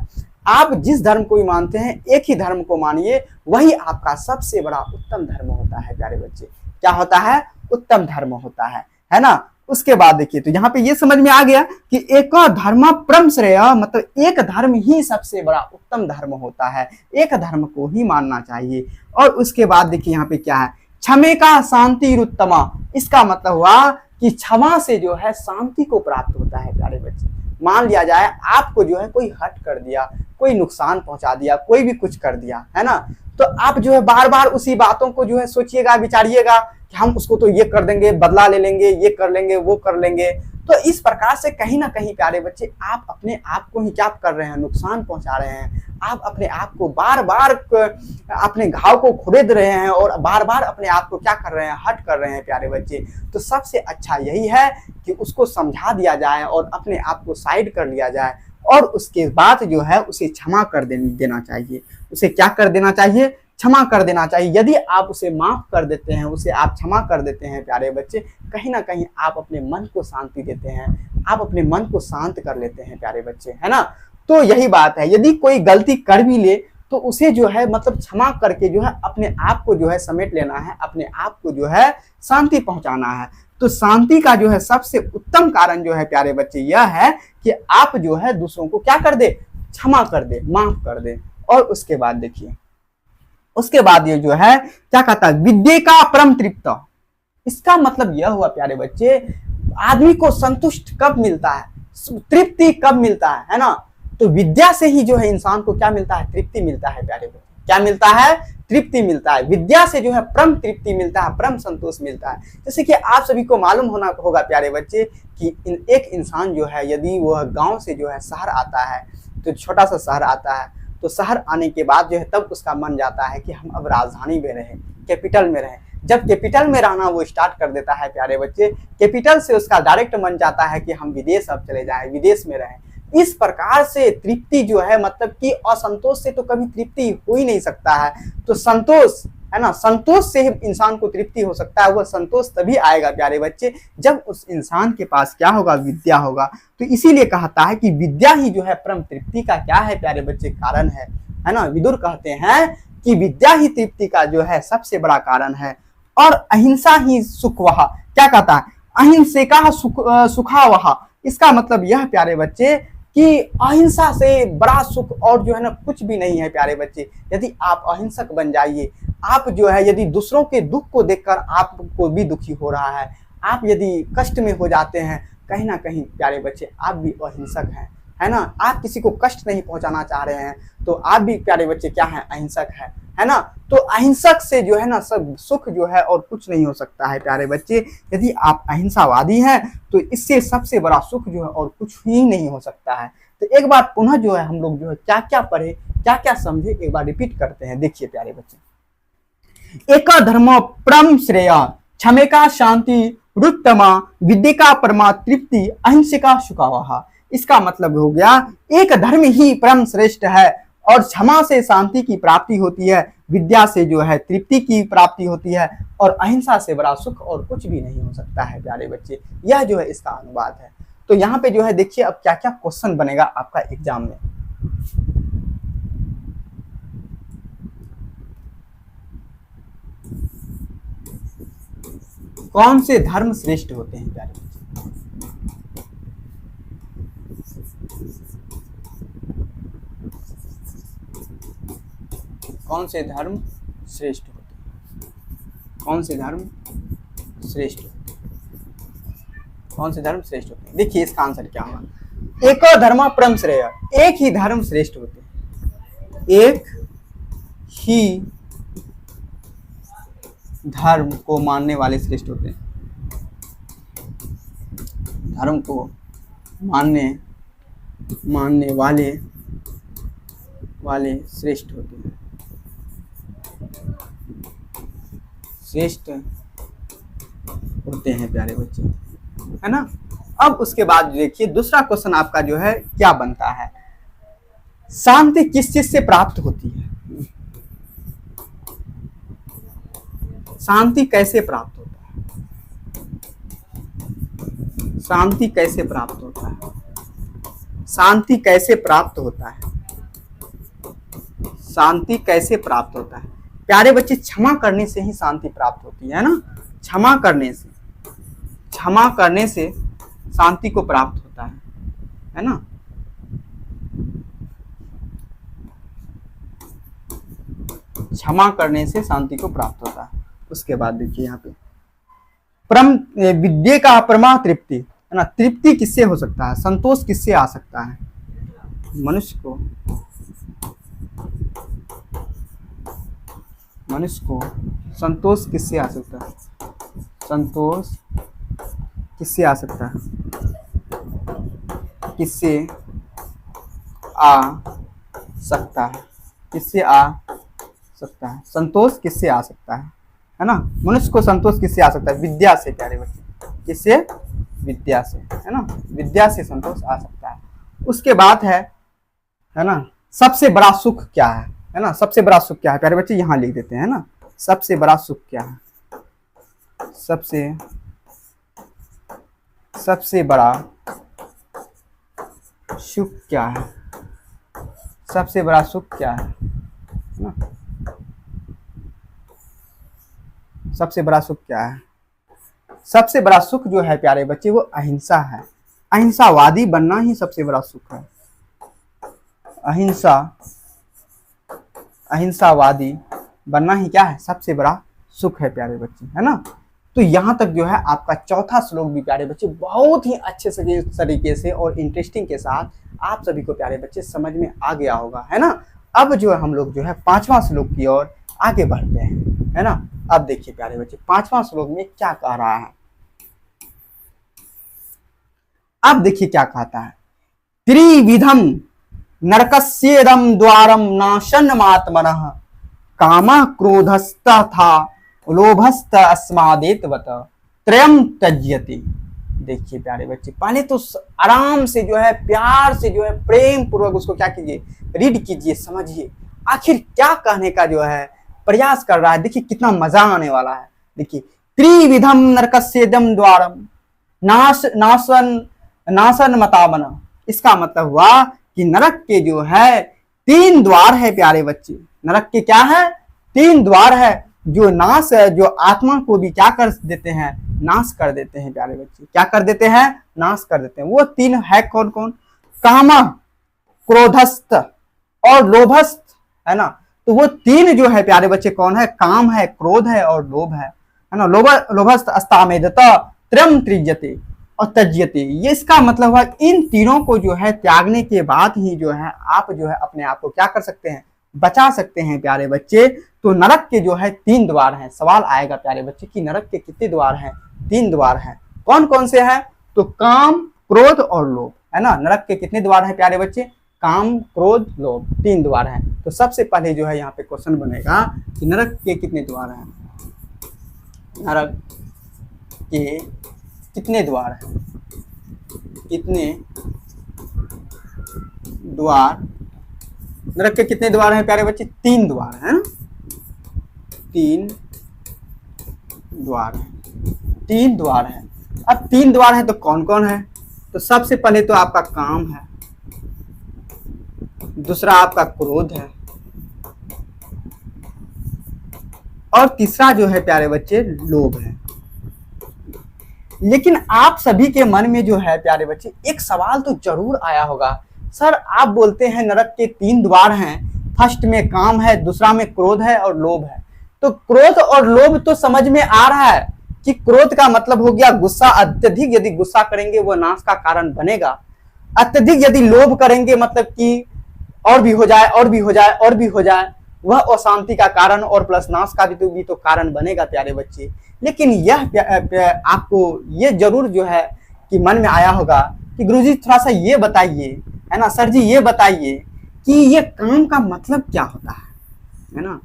आप जिस धर्म को भी मानते हैं एक ही धर्म को मानिए, वही आपका सबसे बड़ा उत्तम धर्म होता है प्यारे बच्चे। क्या होता है, उत्तम धर्म होता है ना। उसके बाद देखिए, तो यहाँ पे ये समझ में आ गया कि एक धर्म परम श्रेय, मतलब एक धर्म ही सबसे बड़ा उत्तम धर्म होता है, एक धर्म को ही मानना चाहिए। और उसके बाद देखिए यहाँ पे क्या है, क्षमे का शांति उत्तमा, इसका मतलब हुआ कि क्षमा से जो है शांति को प्राप्त होता है प्यारे बच्चे। मान लिया जाए आपको जो है कोई हर्ट कर दिया, कोई नुकसान पहुंचा दिया, कोई भी कुछ कर दिया है ना, तो आप जो है बार बार उसी बातों को जो है सोचिएगा, विचारिएगा कि हम उसको तो ये कर देंगे, बदला ले लेंगे, ये कर लेंगे, वो कर लेंगे। तो इस प्रकार से कहीं ना कहीं प्यारे बच्चे आप अपने आप को ही क्या कर रहे हैं, नुकसान पहुंचा रहे हैं। आप अपने आप को बार बार अपने घाव को खुरेद रहे हैं और बार बार अपने आप को क्या कर रहे हैं, हट कर रहे हैं प्यारे बच्चे। तो सबसे अच्छा यही है कि उसको समझा दिया जाए और अपने आप को साइड कर लिया जाए और उसके बाद जो है उसे क्षमा कर देना चाहिए। उसे क्या कर देना चाहिए, क्षमा कर देना चाहिए। यदि आप उसे माफ कर देते हैं, उसे आप क्षमा कर देते हैं प्यारे बच्चे, कहीं ना कहीं आप अपने मन को शांति देते हैं, आप अपने मन को शांत कर लेते हैं प्यारे बच्चे, है ना। तो यही बात है, यदि कोई गलती कर भी ले तो उसे जो है मतलब क्षमा करके जो है अपने आप को जो है समेट लेना है, अपने आप को जो है शांति पहुंचाना है। तो शांति का जो है सबसे उत्तम कारण जो है प्यारे बच्चे यह है कि आप जो है दूसरों को क्या कर दे, क्षमा कर दे, माफ कर दे। और उसके बाद देखिए, उसके बाद ये जो है क्या कहता है, विद्या का परम तृप्त। इसका मतलब यह हुआ प्यारे बच्चे, आदमी को संतुष्ट कब मिलता है, तृप्ति कब मिलता है ना। तो विद्या से ही जो है इंसान को क्या मिलता है, तृप्ति मिलता है प्यारे बच्चे। क्या मिलता है, तृप्ति मिलता है। विद्या से जो है परम तृप्ति मिलता है, परम संतोष मिलता है। जैसे कि आप सभी को मालूम होगा प्यारे बच्चे कि एक इंसान जो है यदि वह गांव से जो है शहर आता है, तो छोटा सा शहर आता है, तो शहर आने के बाद जो है तब उसका मन जाता है कि हम अब राजधानी में रहें, कैपिटल में रहें। जब कैपिटल में रहना वो स्टार्ट कर देता है प्यारे बच्चे, कैपिटल से उसका डायरेक्ट मन जाता है कि हम विदेश अब चले जाएं, विदेश में रहें। इस प्रकार से तृप्ति जो है, मतलब कि असंतोष से तो कभी तृप्ति हो ही नहीं सकता है। तो संतोष है ना, संतोष से ही इंसान को तृप्ति हो सकता है। वह संतोष तभी आएगा प्यारे बच्चे जब उस इंसान के पास क्या होगा, विद्या होगा। तो इसीलिए कहता है कि विद्या ही जो है परम तृप्ति का क्या है प्यारे बच्चे, कारण है ना। विदुर कहते हैं कि विद्या ही तृप्ति का जो है सबसे बड़ा कारण है। और अहिंसा ही सुख वहा, क्या कहता है, अहिंसे का सुखा वहा। इसका मतलब यह प्यारे बच्चे कि अहिंसा से बड़ा सुख और जो है ना कुछ भी नहीं है प्यारे बच्चे। यदि आप अहिंसक बन जाइए, आप जो है यदि दूसरों के दुख को देखकर आपको भी दुखी हो रहा है, आप यदि कष्ट में हो जाते हैं, कहीं ना कहीं प्यारे बच्चे आप भी अहिंसक हैं, है ना। आप किसी को कष्ट नहीं पहुंचाना चाह रहे हैं तो आप भी प्यारे बच्चे क्या हैं, अहिंसक है ना। तो अहिंसक से जो है ना सब सुख जो है और कुछ नहीं हो सकता है प्यारे बच्चे। यदि आप अहिंसावादी हैं तो इससे सबसे बड़ा सुख जो है और कुछ ही नहीं हो सकता है। तो एक बार पुनः जो है हम लोग जो है क्या क्या पढ़े, क्या क्या समझे, एक बार रिपीट करते हैं। देखिए प्यारे बच्चे, एक धर्म परम श्रेय, क्षमे का शांति रुत्तमा, विद्या का परमा तृप्ति, अहिंसा का सुखावहा। इसका मतलब हो गया एक धर्म ही परम श्रेष्ठ है और क्षमा से शांति की प्राप्ति होती है, विद्या से जो है तृप्ति की प्राप्ति होती है और अहिंसा से बड़ा सुख और कुछ भी नहीं हो सकता है प्यारे बच्चे। यह जो है इसका अनुवाद है। तो यहाँ पे जो है देखिए अब क्या क्या क्वेश्चन बनेगा आपका एग्जाम में। कौन से धर्म श्रेष्ठ होते हैं प्यारे बच्चे, कौन से धर्म श्रेष्ठ होते हैं, कौन से धर्म श्रेष्ठ होते हैं, कौन से धर्म श्रेष्ठ होते हैं। देखिए इसका आंसर क्या होगा, एक धर्म परम श्रेय, एक ही धर्म श्रेष्ठ होते हैं, एक ही धर्म को मानने वाले श्रेष्ठ होते हैं, धर्म को मानने वाले श्रेष्ठ होते हैं, श्रेष्ठ होते हैं प्यारे बच्चे, है ना। अब उसके बाद देखिए दूसरा क्वेश्चन आपका जो है क्या बनता है, शांति किस चीज से प्राप्त होती है, शांति कैसे प्राप्त होता है, शांति कैसे प्राप्त होता है, शांति कैसे प्राप्त होता है, शांति कैसे प्राप्त होता है प्यारे बच्चे। क्षमा करने से ही शांति प्राप्त होती है ना, क्षमा करने से, क्षमा करने से शांति को प्राप्त होता है ना। क्षमा करने से शांति को प्राप्त होता है। उसके बाद देखिए यहाँ पे परम विद्या का परमा तृप्ति है ना। तृप्ति किससे हो सकता है, संतोष किससे आ सकता है मनुष्य को, संतोष किससे आ सकता है, संतोष किससे आ सकता है, किससे आ सकता है, किससे आ सकता है, संतोष किससे आ सकता है ना। मनुष्य को संतोष किससे आ सकता है, विद्या से प्यारे बच्चे, किससे, विद्या से, है ना, विद्या से संतोष आ सकता है। उसके बाद है ना सबसे बड़ा सुख क्या है ना, सबसे बड़ा सुख क्या है प्यारे बच्चे, यहाँ लिख देते हैं ना। सबसे बड़ा सुख क्या है, सबसे बड़ा सुख क्या है, सबसे बड़ा सुख क्या है ना, सबसे बड़ा सुख क्या है, सबसे बड़ा सुख जो है प्यारे बच्चे वो अहिंसा है। अहिंसावादी बनना ही सबसे बड़ा सुख है। अहिंसावादी बनना ही क्या है, सबसे बड़ा सुख है प्यारे बच्चे, है ना। तो यहाँ तक जो है आपका चौथा श्लोक भी प्यारे बच्चे बहुत ही अच्छे से तरीके से और इंटरेस्टिंग के साथ आप सभी को प्यारे बच्चे समझ में आ गया होगा, है ना। अब जो है हम लोग जो है पांचवा श्लोक की ओर आगे बढ़ते हैं, है ना। अब देखिए प्यारे बच्चे पांचवा श्लोक में क्या कह रहा है, अब देखिए क्या कहता है। त्रिविधम नरकस्येदं द्वारम नाशनमात्मनः कामः क्रोधस्तथा लोभस्त अस्मादेतवत त्रयम त्यज्यति। देखिए प्यारे बच्चे पहले तो आराम से जो है प्यार से जो है प्रेम पूर्वक उसको क्या कीजिए, रीड कीजिए, समझिए आखिर क्या कहने का जो है प्रयास कर रहा है। देखिए कितना मजा आने वाला है। देखिए त्रिविधम नरकस्येदं द्वारम नाशन मतामन, इसका मतलब हुआ कि नरक के जो है 3 द्वार है प्यारे बच्चे। नरक के क्या है, 3 द्वार है जो नाश है, जो आत्मा को भी क्या कर देते हैं, नाश कर देते हैं प्यारे बच्चे। क्या कर देते हैं, नाश कर देते हैं। वो 3 है कौन कौन, काम, क्रोधस्थ और लोभस्थ, है ना। तो वो 3 जो है प्यारे बच्चे कौन है, काम है, क्रोध है और लोभ है ना। लोभस्थ अस्तामेदता त्रयम त्रिज्यते और तज्यते, ये इसका मतलब है इन तीनों को जो है त्यागने के बाद ही जो है आप जो है अपने आप को क्या कर सकते हैं, बचा सकते हैं प्यारे बच्चे। तो नरक के जो है 3 द्वार हैं। सवाल आएगा प्यारे बच्चे कि नरक के कितने द्वार हैं, 3 द्वार हैं। कौन कौन से हैं, तो काम, क्रोध और लोभ, है ना। नरक के कितने द्वार हैं प्यारे बच्चे, काम, क्रोध, लोभ, 3 द्वार हैं। तो सबसे पहले जो है यहाँ पे क्वेश्चन बनेगा कि नरक के कितने द्वार हैं, नरक के कितने द्वार हैं, कितने द्वार, नरक के कितने द्वार हैं प्यारे बच्चे, 3 द्वार हैं, 3 द्वार हैं, 3 द्वार हैं। अब 3 द्वार है तो कौन कौन है, तो सबसे पहले तो आपका काम है, दूसरा आपका क्रोध है और तीसरा जो है प्यारे बच्चे लोभ है। लेकिन आप सभी के मन में जो है प्यारे बच्चे एक सवाल तो जरूर आया होगा, सर आप बोलते हैं नरक के 3 द्वार हैं, फर्स्ट में काम है, दूसरा में क्रोध है और लोभ है। तो क्रोध और लोभ तो समझ में आ रहा है कि क्रोध का मतलब हो गया गुस्सा, अत्यधिक यदि गुस्सा करेंगे वो नाश का कारण बनेगा। अत्यधिक यदि लोभ करेंगे मतलब कि और भी हो जाए और भी हो जाए और भी हो जाए, वह अशांति का कारण और प्लस नाश का भी तो कारण बनेगा प्यारे बच्चे। लेकिन यह आपको ये जरूर जो है कि मन में आया होगा कि गुरुजी थोड़ा सा ये बताइए, है ना, सर जी ये बताइए कि ये काम का मतलब क्या होता है ना,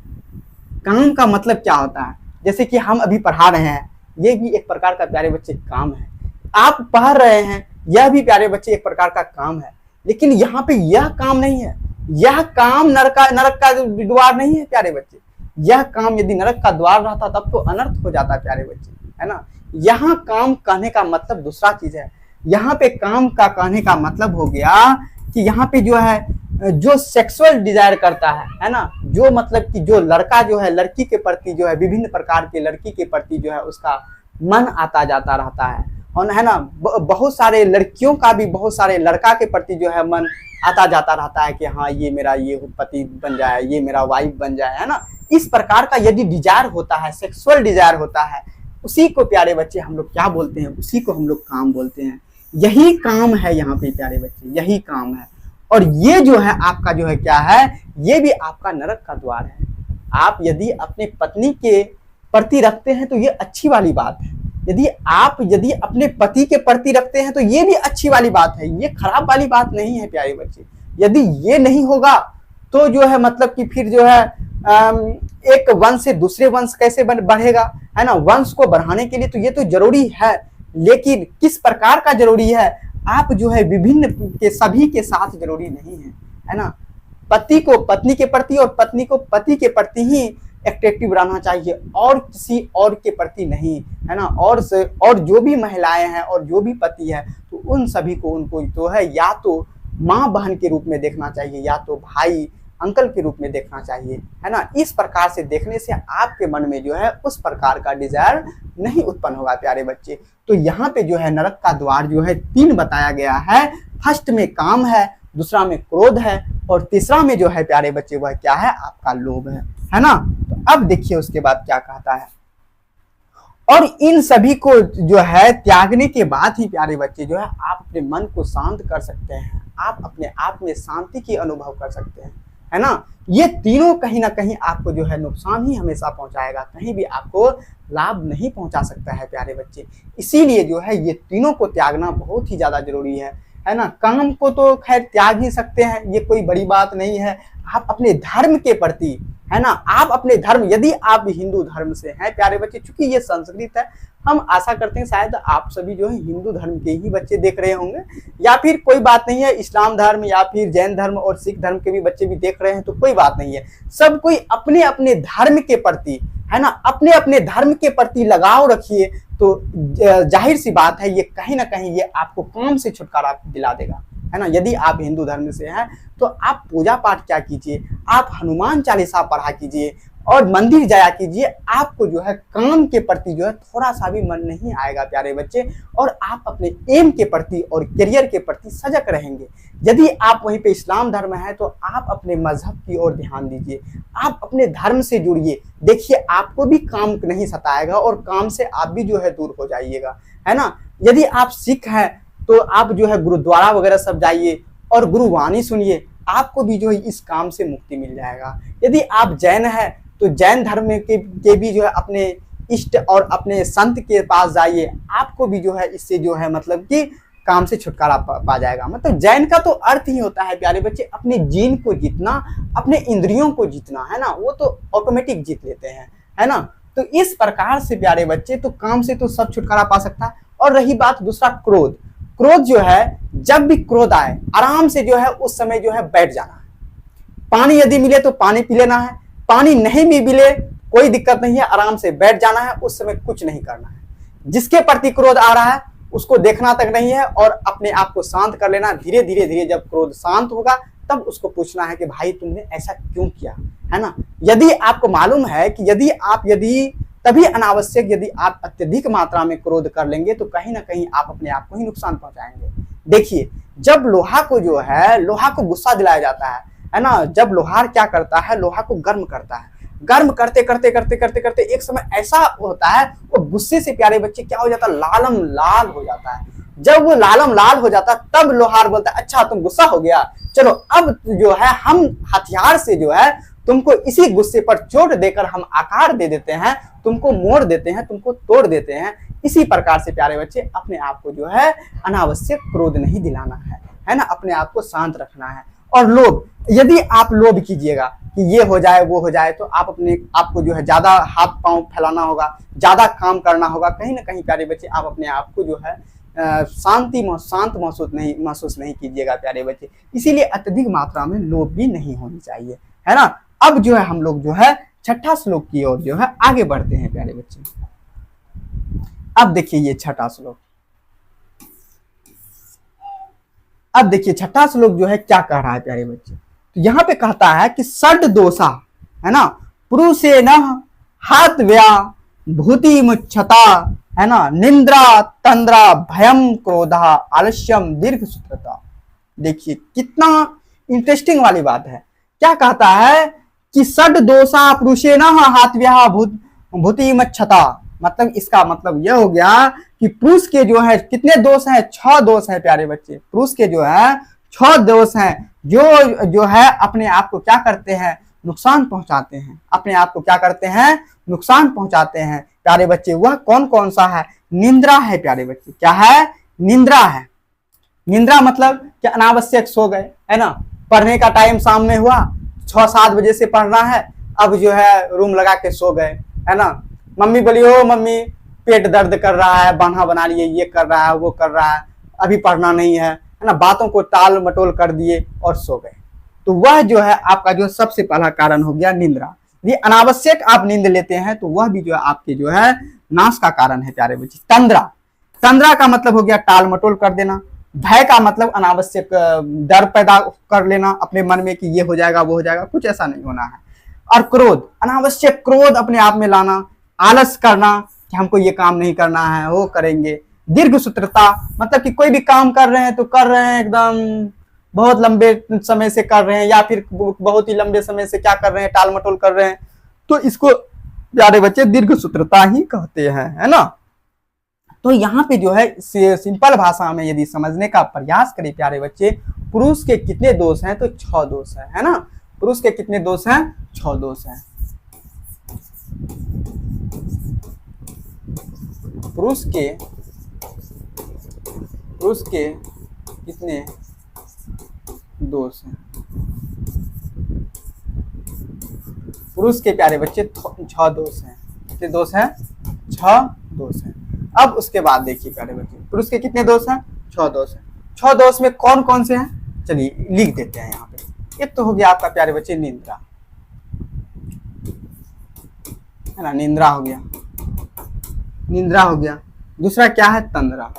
काम का मतलब क्या होता है। जैसे कि हम अभी पढ़ा रहे हैं, ये भी एक प्रकार का प्यारे बच्चे काम है। आप पढ़ रहे हैं, यह भी प्यारे बच्चे एक प्रकार का काम है। लेकिन यहाँ पे यह काम नहीं है, यह काम नरक का द्वार नहीं है प्यारे बच्चे। यह काम यदि नरक का द्वार रहता तब तो अनर्थ हो जाता प्यारे बच्चे, है ना। यहाँ काम कहने का मतलब दूसरा चीज है। यहाँ पे काम का कहने का मतलब हो गया कि यहाँ पे जो है जो सेक्सुअल डिजायर करता है ना, जो मतलब कि जो लड़का जो है लड़की के प्रति जो है विभिन्न प्रकार के लड़की के प्रति जो है उसका मन आता जाता रहता है, और है ना, बहुत सारे लड़कियों का भी बहुत सारे लड़का के प्रति जो है मन आता जाता रहता है कि हाँ ये मेरा ये पति बन जाए, ये मेरा वाइफ बन जाए, है ना। इस प्रकार का यदि डिजायर होता है, सेक्सुअल डिजायर होता है, उसी को प्यारे बच्चे हम लोग क्या बोलते हैं, उसी को हम लोग काम बोलते हैं। यही काम है यहाँ पे प्यारे बच्चे, यही काम है। और ये जो है आपका जो है क्या है, ये भी आपका नरक का द्वार है। आप यदि अपने पत्नी के प्रति रखते हैं तो ये अच्छी वाली बात है, यदि अपने पति के प्रति रखते हैं तो ये भी अच्छी वाली बात है, ये खराब वाली बात नहीं है प्यारे बच्चे। यदि ये नहीं होगा तो जो है मतलब कि फिर जो है एक वंश से दूसरे वंश कैसे बढ़ेगा, है ना। वंश को बढ़ाने के लिए तो ये तो जरूरी है, लेकिन किस प्रकार का जरूरी है, आप जो है विभिन्न के सभी के साथ जरूरी नहीं है ना। पति को पत्नी के प्रति और पत्नी को पति के प्रति ही एक्टिव रहना चाहिए, और किसी और के प्रति नहीं, है ना। और जो भी महिलाएं हैं और जो भी पति है तो उन सभी को उनको तो है या तो माँ बहन के रूप में देखना चाहिए, या तो भाई अंकल के रूप में देखना चाहिए, है ना। इस प्रकार से देखने से आपके मन में जो है उस प्रकार का डिजायर नहीं उत्पन्न होगा प्यारे बच्चे। तो यहाँ पे जो है नरक का द्वार जो है 3 बताया गया है। फर्स्ट में काम है, दूसरा में क्रोध है, और तीसरा में जो है प्यारे बच्चे वह क्या है, आपका लोभ है ना। तो अब देखिए उसके बाद क्या कहता है, और इन सभी को जो है त्यागने के बाद ही प्यारे बच्चे जो है आप अपने मन को शांत कर सकते हैं, आप अपने आप में शांति की अनुभव कर सकते हैं, है ना। ये तीनों कहीं ना कहीं आपको जो है नुकसान ही हमेशा पहुंचाएगा, कहीं भी आपको लाभ नहीं पहुंचा सकता है प्यारे बच्चे। इसीलिए जो है ये तीनों को त्यागना बहुत ही ज्यादा जरूरी है ना। काम को तो खैर त्याग ही सकते हैं, ये कोई बड़ी बात नहीं है। आप अपने धर्म के प्रति, है ना, आप अपने धर्म, यदि आप हिंदू धर्म से हैं प्यारे बच्चे, चूंकि ये संस्कृत है, हम आशा करते हैं शायद आप सभी जो है हिंदू धर्म के ही बच्चे देख रहे होंगे, या फिर कोई बात नहीं है इस्लाम धर्म या फिर जैन धर्म और सिख धर्म के भी बच्चे भी देख रहे हैं तो कोई बात नहीं है। सब कोई अपने अपने धर्म के प्रति, है ना, अपने अपने धर्म के प्रति लगाव रखिए, तो जाहिर सी बात है ये कहीं ना कहीं ये आपको काम से छुटकारा दिला देगा, है ना। यदि आप हिंदू धर्म से हैं तो आप पूजा पाठ क्या कीजिए, आप हनुमान चालीसा पढ़ा कीजिए और मंदिर जाया कीजिए, आपको जो है काम के प्रति जो है थोड़ा सा भी मन नहीं आएगा प्यारे बच्चे, और आप अपने एम के प्रति और करियर के प्रति सजग रहेंगे। यदि आप वहीं पे इस्लाम धर्म है तो आप अपने मजहब की ओर ध्यान दीजिए, आप अपने धर्म से जुड़िए, देखिए आपको भी काम नहीं सताएगा और काम से आप भी जो है दूर हो जाइएगा, है ना। यदि आप सिख हैं तो आप जो है गुरुद्वारा वगैरह सब जाइए और गुरुवाणी सुनिए, आपको भी जो है इस काम से मुक्ति मिल जाएगा। यदि आप जैन हैं तो जैन धर्म के भी जो है अपने इष्ट और अपने संत के पास जाइए, आपको भी जो है इससे जो है मतलब कि काम से छुटकारा पा जाएगा। मतलब जैन का तो अर्थ ही होता है प्यारे बच्चे अपने जीन को जीतना, अपने इंद्रियों को जीतना, है ना, वो तो ऑटोमेटिक जीत लेते हैं, है ना। तो इस प्रकार से प्यारे बच्चे तो काम से तो सब छुटकारा पा सकता है। और रही बात दूसरा क्रोध, क्रोध जो है जब भी क्रोध आए आराम से जो है उस समय जो है बैठ जाना है। पानी यदि मिले तो पानी पी लेना है, पानी नहीं भी मिले कोई दिक्कत नहीं है, आराम से बैठ जाना है, उस समय कुछ नहीं करना है। जिसके प्रति क्रोध आ रहा है उसको देखना तक नहीं है और अपने आप को शांत कर लेना। धीरे धीरे धीरे जब क्रोध शांत होगा तब उसको पूछना है कि भाई तुमने ऐसा क्यों किया, है ना। यदि आपको मालूम है कि यदि तभी अनावश्यक यदि आप अत्यधिक मात्रा में क्रोध कर लेंगे तो कहीं ना कहीं आप अपने आप को ही नुकसान पहुंचाएंगे। देखिए जब लोहा को गुस्सा दिलाया जाता है ना, जब लोहार क्या करता है, लोहा को गर्म करता है, गर्म करते करते करते करते करते एक समय ऐसा होता है वो गुस्से से प्यारे बच्चे क्या हो जाता है, लालम लाल हो जाता है। जब वो लालम लाल हो जाता है तब लोहार बोलता है अच्छा तुम गुस्सा हो गया, चलो अब जो है हम हथियार से जो है तुमको इसी गुस्से पर चोट देकर हम आकार दे देते हैं, तुमको मोड़ देते हैं, तुमको तोड़ देते हैं। इसी प्रकार से प्यारे बच्चे अपने आप को जो है अनावश्यक क्रोध नहीं दिलाना है ना, अपने आप को शांत रखना है। और लोभ, यदि आप लोभ कीजिएगा कि ये हो जाए वो हो जाए तो आप अपने आपको जो है ज्यादा हाथ पांव फैलाना होगा, ज्यादा काम करना होगा, कहीं ना कहीं प्यारे बच्चे आप अपने आप को जो है शांत महसूस नहीं कीजिएगा प्यारे बच्चे। इसीलिए अत्यधिक मात्रा में लोभ भी नहीं होनी चाहिए, है ना। अब जो है हम लोग जो है छठा श्लोक की ओर जो है आगे बढ़ते हैं प्यारे बच्चे। अब देखिए ये छठा श्लोक, अब देखिए छठा श्लोक जो है क्या कह रहा है प्यारे बच्चे। तो यहाँ पे कहता है कि षड दोषा, है ना, पुरुषे न हात व्या भूति मुच्छता है ना, निंद्रा तंद्रा भयम क्रोधा आलस्यम दीर्घ सूत्रता। देखिए कितना इंटरेस्टिंग वाली बात है। क्या कहता है कि षड दोषा पुरुषे न हात्व्या भूति मच्छता। मतलब इसका मतलब यह हो गया कि पुरुष के जो है कितने दोष हैं, 6 दोष हैं प्यारे बच्चे। पुरुष के जो है 6 दोष हैं जो है अपने आप को क्या करते हैं, नुकसान पहुंचाते हैं। अपने आप को क्या करते हैं, नुकसान पहुंचाते हैं प्यारे बच्चे। वह कौन कौन सा है, निंद्रा है प्यारे बच्चे। क्या है, निंद्रा है। निंद्रा मतलब कि अनावश्यक सो गए, है ना, पढ़ने का टाइम शाम में हुआ, 6-7 बजे से पढ़ना है, अब जो है रूम लगा के सो गए, है ना। मम्मी बोली हो मम्मी पेट दर्द कर रहा है, बान्हा बना लिए, ये कर रहा है वो कर रहा है, अभी पढ़ना नहीं है ना, बातों को टाल मटोल कर दिए और सो गए। तो वह जो है आपका जो सबसे पहला कारण हो गया निंद्रा। ये अनावश्यक आप नींद लेते हैं तो वह भी जो है आपके जो है नाश का कारण है प्यारे बच्चे। तंद्रा, तंद्रा का मतलब हो गया टाल मटोल कर देना। भय का मतलब अनावश्यक डर पैदा कर लेना अपने मन में कि ये हो जाएगा वो हो जाएगा, कुछ ऐसा नहीं होना है। और क्रोध, अनावश्यक क्रोध अपने आप में लाना, आलस करना कि हमको ये काम नहीं करना है, वो करेंगे। दीर्घ सूत्रता मतलब कि कोई भी काम कर रहे हैं तो कर रहे हैं एकदम बहुत लंबे समय से कर रहे हैं, या फिर बहुत ही लंबे समय से क्या कर रहे हैं, टाल मटोल कर रहे हैं, तो इसको प्यारे बच्चे दीर्घ सूत्रता ही कहते हैं, है ना। तो यहाँ पे जो है सिंपल भाषा में यदि समझने का प्रयास करें प्यारे बच्चे, पुरुष के कितने दोष हैं, तो 6 दोष है ना। पुरुष के कितने दोष हैं, 6 दोष हैं। पुरुष के कितने दोष हैं, पुरुष के प्यारे बच्चे 6 दोष हैं। कितने दोष हैं, 6 दोष हैं। अब उसके बाद देखिए प्यारे बच्चे, पुरुष के कितने दोष हैं, 6 दोष हैं। 6 दोष में कौन कौन से हैं, चलिए लिख देते हैं यहाँ पे। एक तो हो गया आपका प्यारे बच्चे निंद्रा, है ना, निंद्रा हो गया, निंद्रा हो गया। दूसरा क्या है, तंद्रा।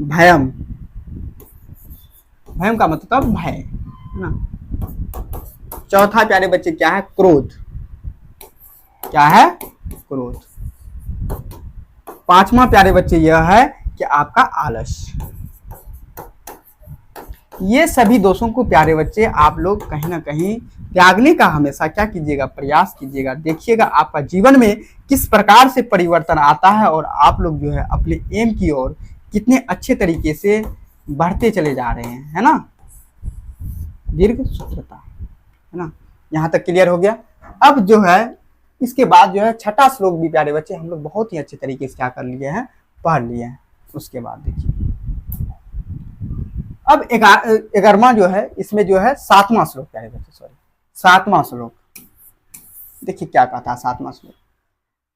भयम, भयम का मतलब भय, है ना। चौथा प्यारे बच्चे क्या है, क्रोध। क्या है, क्रोध। 5वां प्यारे बच्चे यह है कि आपका आलस। ये सभी दोषों को प्यारे बच्चे आप लोग कहीं ना कहीं त्यागने का हमेशा क्या कीजिएगा, प्रयास कीजिएगा। देखिएगा आपका जीवन में किस प्रकार से परिवर्तन आता है और आप लोग जो है अपने एम की ओर कितने अच्छे तरीके से बढ़ते चले जा रहे हैं, है ना। दीर्घ सूत्रता, है ना। यहाँ तक क्लियर हो गया। अब जो है इसके बाद जो है 6ठा श्लोक भी प्यारे बच्चे हम लोग बहुत ही अच्छे तरीके से क्या कर लिए हैं, पढ़ लिए हैं। उसके बाद देखिए अब 11वां जो है, इसमें जो है 7वां श्लोक प्यारे बच्चे, सॉरी 7वां श्लोक देखिए क्या कहता है। 7वां श्लोक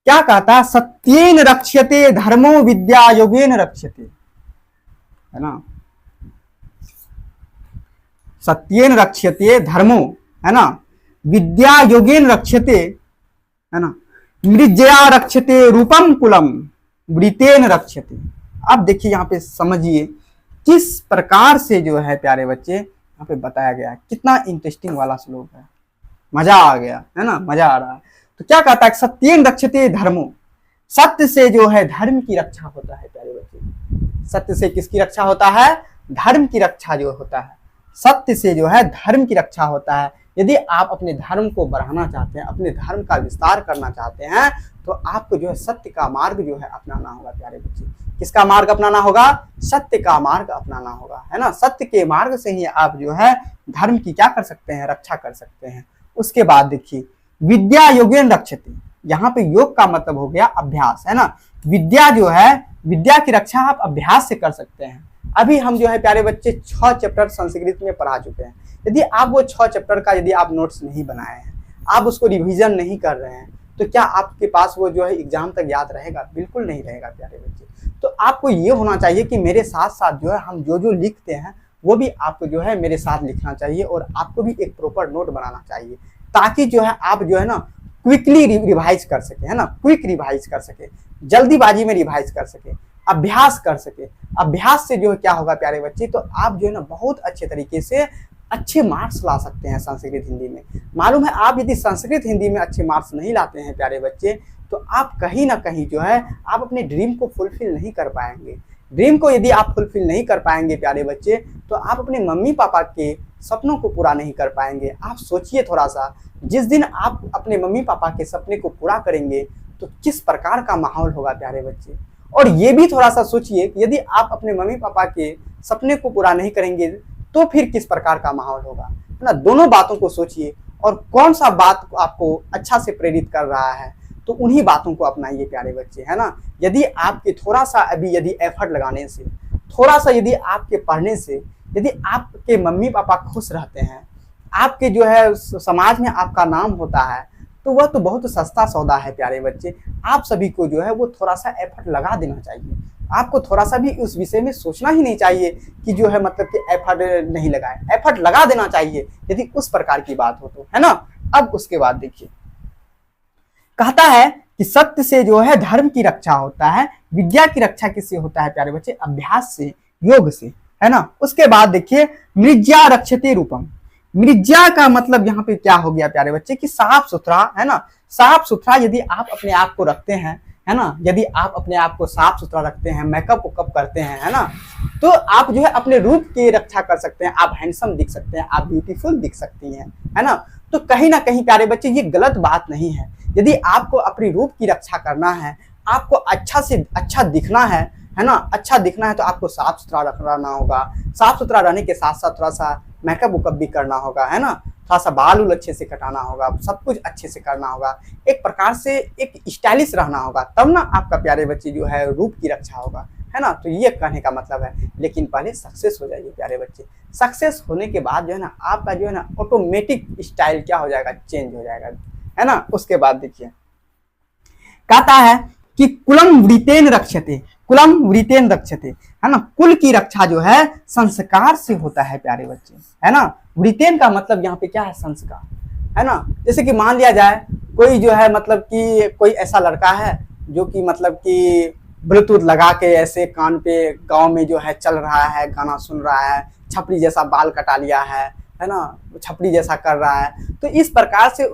क्या कहता है, सत्येन रक्ष्यते धर्मो विद्या योगेन रक्ष्यते, है ना। सत्येन रक्ष्यते धर्मो, है ना, विद्या योगेन रक्ष्यते, है ना, मृज्या रक्ष्यते रूपम कुलम वृतेन रक्ष्यते। अब देखिए यहाँ पे समझिए किस प्रकार से जो है प्यारे बच्चे यहाँ पे बताया गया है। कितना इंटरेस्टिंग वाला श्लोक है, मजा आ गया, है ना, मजा आ रहा है। तो क्या कहता है, सत्येन रक्ष्यते धर्मो, सत्य से जो है धर्म की रक्षा होता है प्यारे बच्चे। सत्य से किसकी रक्षा होता है, धर्म की रक्षा जो होता है, सत्य से जो है धर्म की रक्षा होता है। यदि आप अपने धर्म को बढ़ाना चाहते हैं, अपने धर्म का विस्तार करना चाहते हैं, तो आपको जो है सत्य का मार्ग जो है अपनाना होगा प्यारे बच्चे। किसका मार्ग अपनाना होगा, सत्य का मार्ग अपनाना होगा, है ना। सत्य के मार्ग से ही आप जो है धर्म की क्या कर सकते हैं, रक्षा कर सकते हैं। उसके बाद देखिए विद्या योगेन रक्षते, यहाँ पे योग का मतलब हो गया अभ्यास, है ना। विद्या जो है, विद्या की रक्षा आप अभ्यास से कर सकते हैं। अभी हम जो है प्यारे बच्चे 6 चैप्टर संस्कृत में पढ़ा चुके हैं। यदि आप वो 6 चैप्टर का यदि आप नोट्स नहीं बनाए हैं, आप उसको रिवीजन नहीं कर रहे हैं, तो क्या आपके पास वो जो है एग्जाम तक याद रहेगा, बिल्कुल नहीं रहेगा प्यारे बच्चे। तो आपको ये होना चाहिए कि मेरे साथ साथ जो है हम जो जो लिखते हैं वो भी आपको जो है मेरे साथ लिखना चाहिए, और आपको भी एक प्रॉपर नोट बनाना चाहिए, ताकि जो है आप जो है ना क्विकली रिवाइज कर सके, है ना, क्विक रिवाइज कर सके, जल्दीबाजी में रिवाइज कर सके, अभ्यास कर सके। अभ्यास से जो है क्या होगा प्यारे बच्चे, तो आप जो है ना बहुत अच्छे तरीके से अच्छे मार्क्स ला सकते हैं संस्कृत हिंदी में। मालूम है, आप यदि संस्कृत हिंदी में अच्छे मार्क्स नहीं लाते हैं प्यारे बच्चे, तो आप कहीं ना कहीं जो है आप अपने ड्रीम को फुलफिल नहीं कर पाएंगे। ड्रीम को यदि आप फुलफिल नहीं कर पाएंगे प्यारे बच्चे, तो आप अपने मम्मी पापा के सपनों को पूरा नहीं कर पाएंगे। आप सोचिए थोड़ा सा, जिस दिन आप अपने मम्मी पापा के सपने को पूरा करेंगे तो किस प्रकार का माहौल होगा प्यारे बच्चे। और ये भी थोड़ा सा सोचिए कि यदि आप अपने मम्मी पापा के सपने को पूरा नहीं करेंगे तो फिर किस प्रकार का माहौल होगा, है ना। दोनों बातों को सोचिए और कौन सा बात आपको अच्छा से प्रेरित कर रहा है तो उन्हीं बातों को अपनाइए प्यारे बच्चे, है ना। यदि आपके थोड़ा सा अभी यदि एफर्ट लगाने से, थोड़ा सा यदि आपके पढ़ने से यदि आपके मम्मी पापा खुश रहते हैं, आपके जो है समाज में आपका नाम होता है, तो वह तो बहुत सस्ता सौदा है प्यारे बच्चे। आप सभी को जो है वो थोड़ा सा एफर्ट लगा देना चाहिए। आपको थोड़ा सा भी उस विषय में सोचना ही नहीं चाहिए कि जो है मतलब कि एफर्ट नहीं लगाए, एफर्ट लगा देना चाहिए यदि उस प्रकार की बात हो तो, है ना। अब उसके बाद देखिए, कहता है कि सत्य से जो है धर्म की रक्षा होता है, विद्या की रक्षा किससे होता है प्यारे बच्चे, अभ्यास से, योग से, है ना। उसके बाद देखिए, मृज्या रक्षते रूपम। मृज्या का मतलब यहाँ पे क्या हो गया प्यारे बच्चे कि साफ सुथरा, है ना। साफ सुथरा यदि आप अपने आप को रखते हैं, है ना, यदि आप अपने आप को साफ सुथरा रखते हैं, मेकअप वेकअप करते हैं, है ना, तो आप जो है अपने रूप की रक्षा कर सकते हैं। आप हैंडसम दिख सकते हैं, आप ब्यूटीफुल दिख सकती हैं, है ना। तो कहीं ना कहीं प्यारे बच्चे ये गलत बात नहीं है। यदि आपको अपने रूप की रक्षा करना है, आपको अच्छा से अच्छा दिखना है ना, अच्छा दिखना है तो आपको साफ सुथरा रखना होगा। साफ सुथरा रहने के साथ साथ थोड़ा सा मेकअप वेकअप भी करना होगा, है ना। थोड़ा सा बाल उल अच्छे से कटाना होगा, सब कुछ अच्छे से करना होगा, एक प्रकार से एक स्टाइलिश रहना होगा, तब ना आपका प्यारे बच्चे जो है रूप की रक्षा होगा, है ना। तो ये कहने का मतलब है। लेकिन पहले सक्सेस हो जाइए प्यारे बच्चे। सक्सेस होने के बाद जो है ना आपका जो है ना ऑटोमेटिक स्टाइल क्या हो जाएगा, चेंज हो जाएगा, है ना। उसके बाद देखिए, कहता है कि कुलम वृतेन रक्षते, कुलम वृतेन रक्षते, है ना। कुल की रक्षा जो है संस्कार से होता है प्यारे बच्चे, है ना। वृतेन का मतलब यहाँ पे क्या है, संस्कार, है ना। जैसे कि मान लिया जाए कोई जो है मतलब कि कोई ऐसा लड़का है जो कि मतलब कि ब्लूटूथ लगा के ऐसे कान पे गांव में जो है चल रहा है, गाना सुन रहा है, छपरी जैसा बाल कटा लिया है ना, छपरी जैसा कर रहा है। तो इस प्रकार से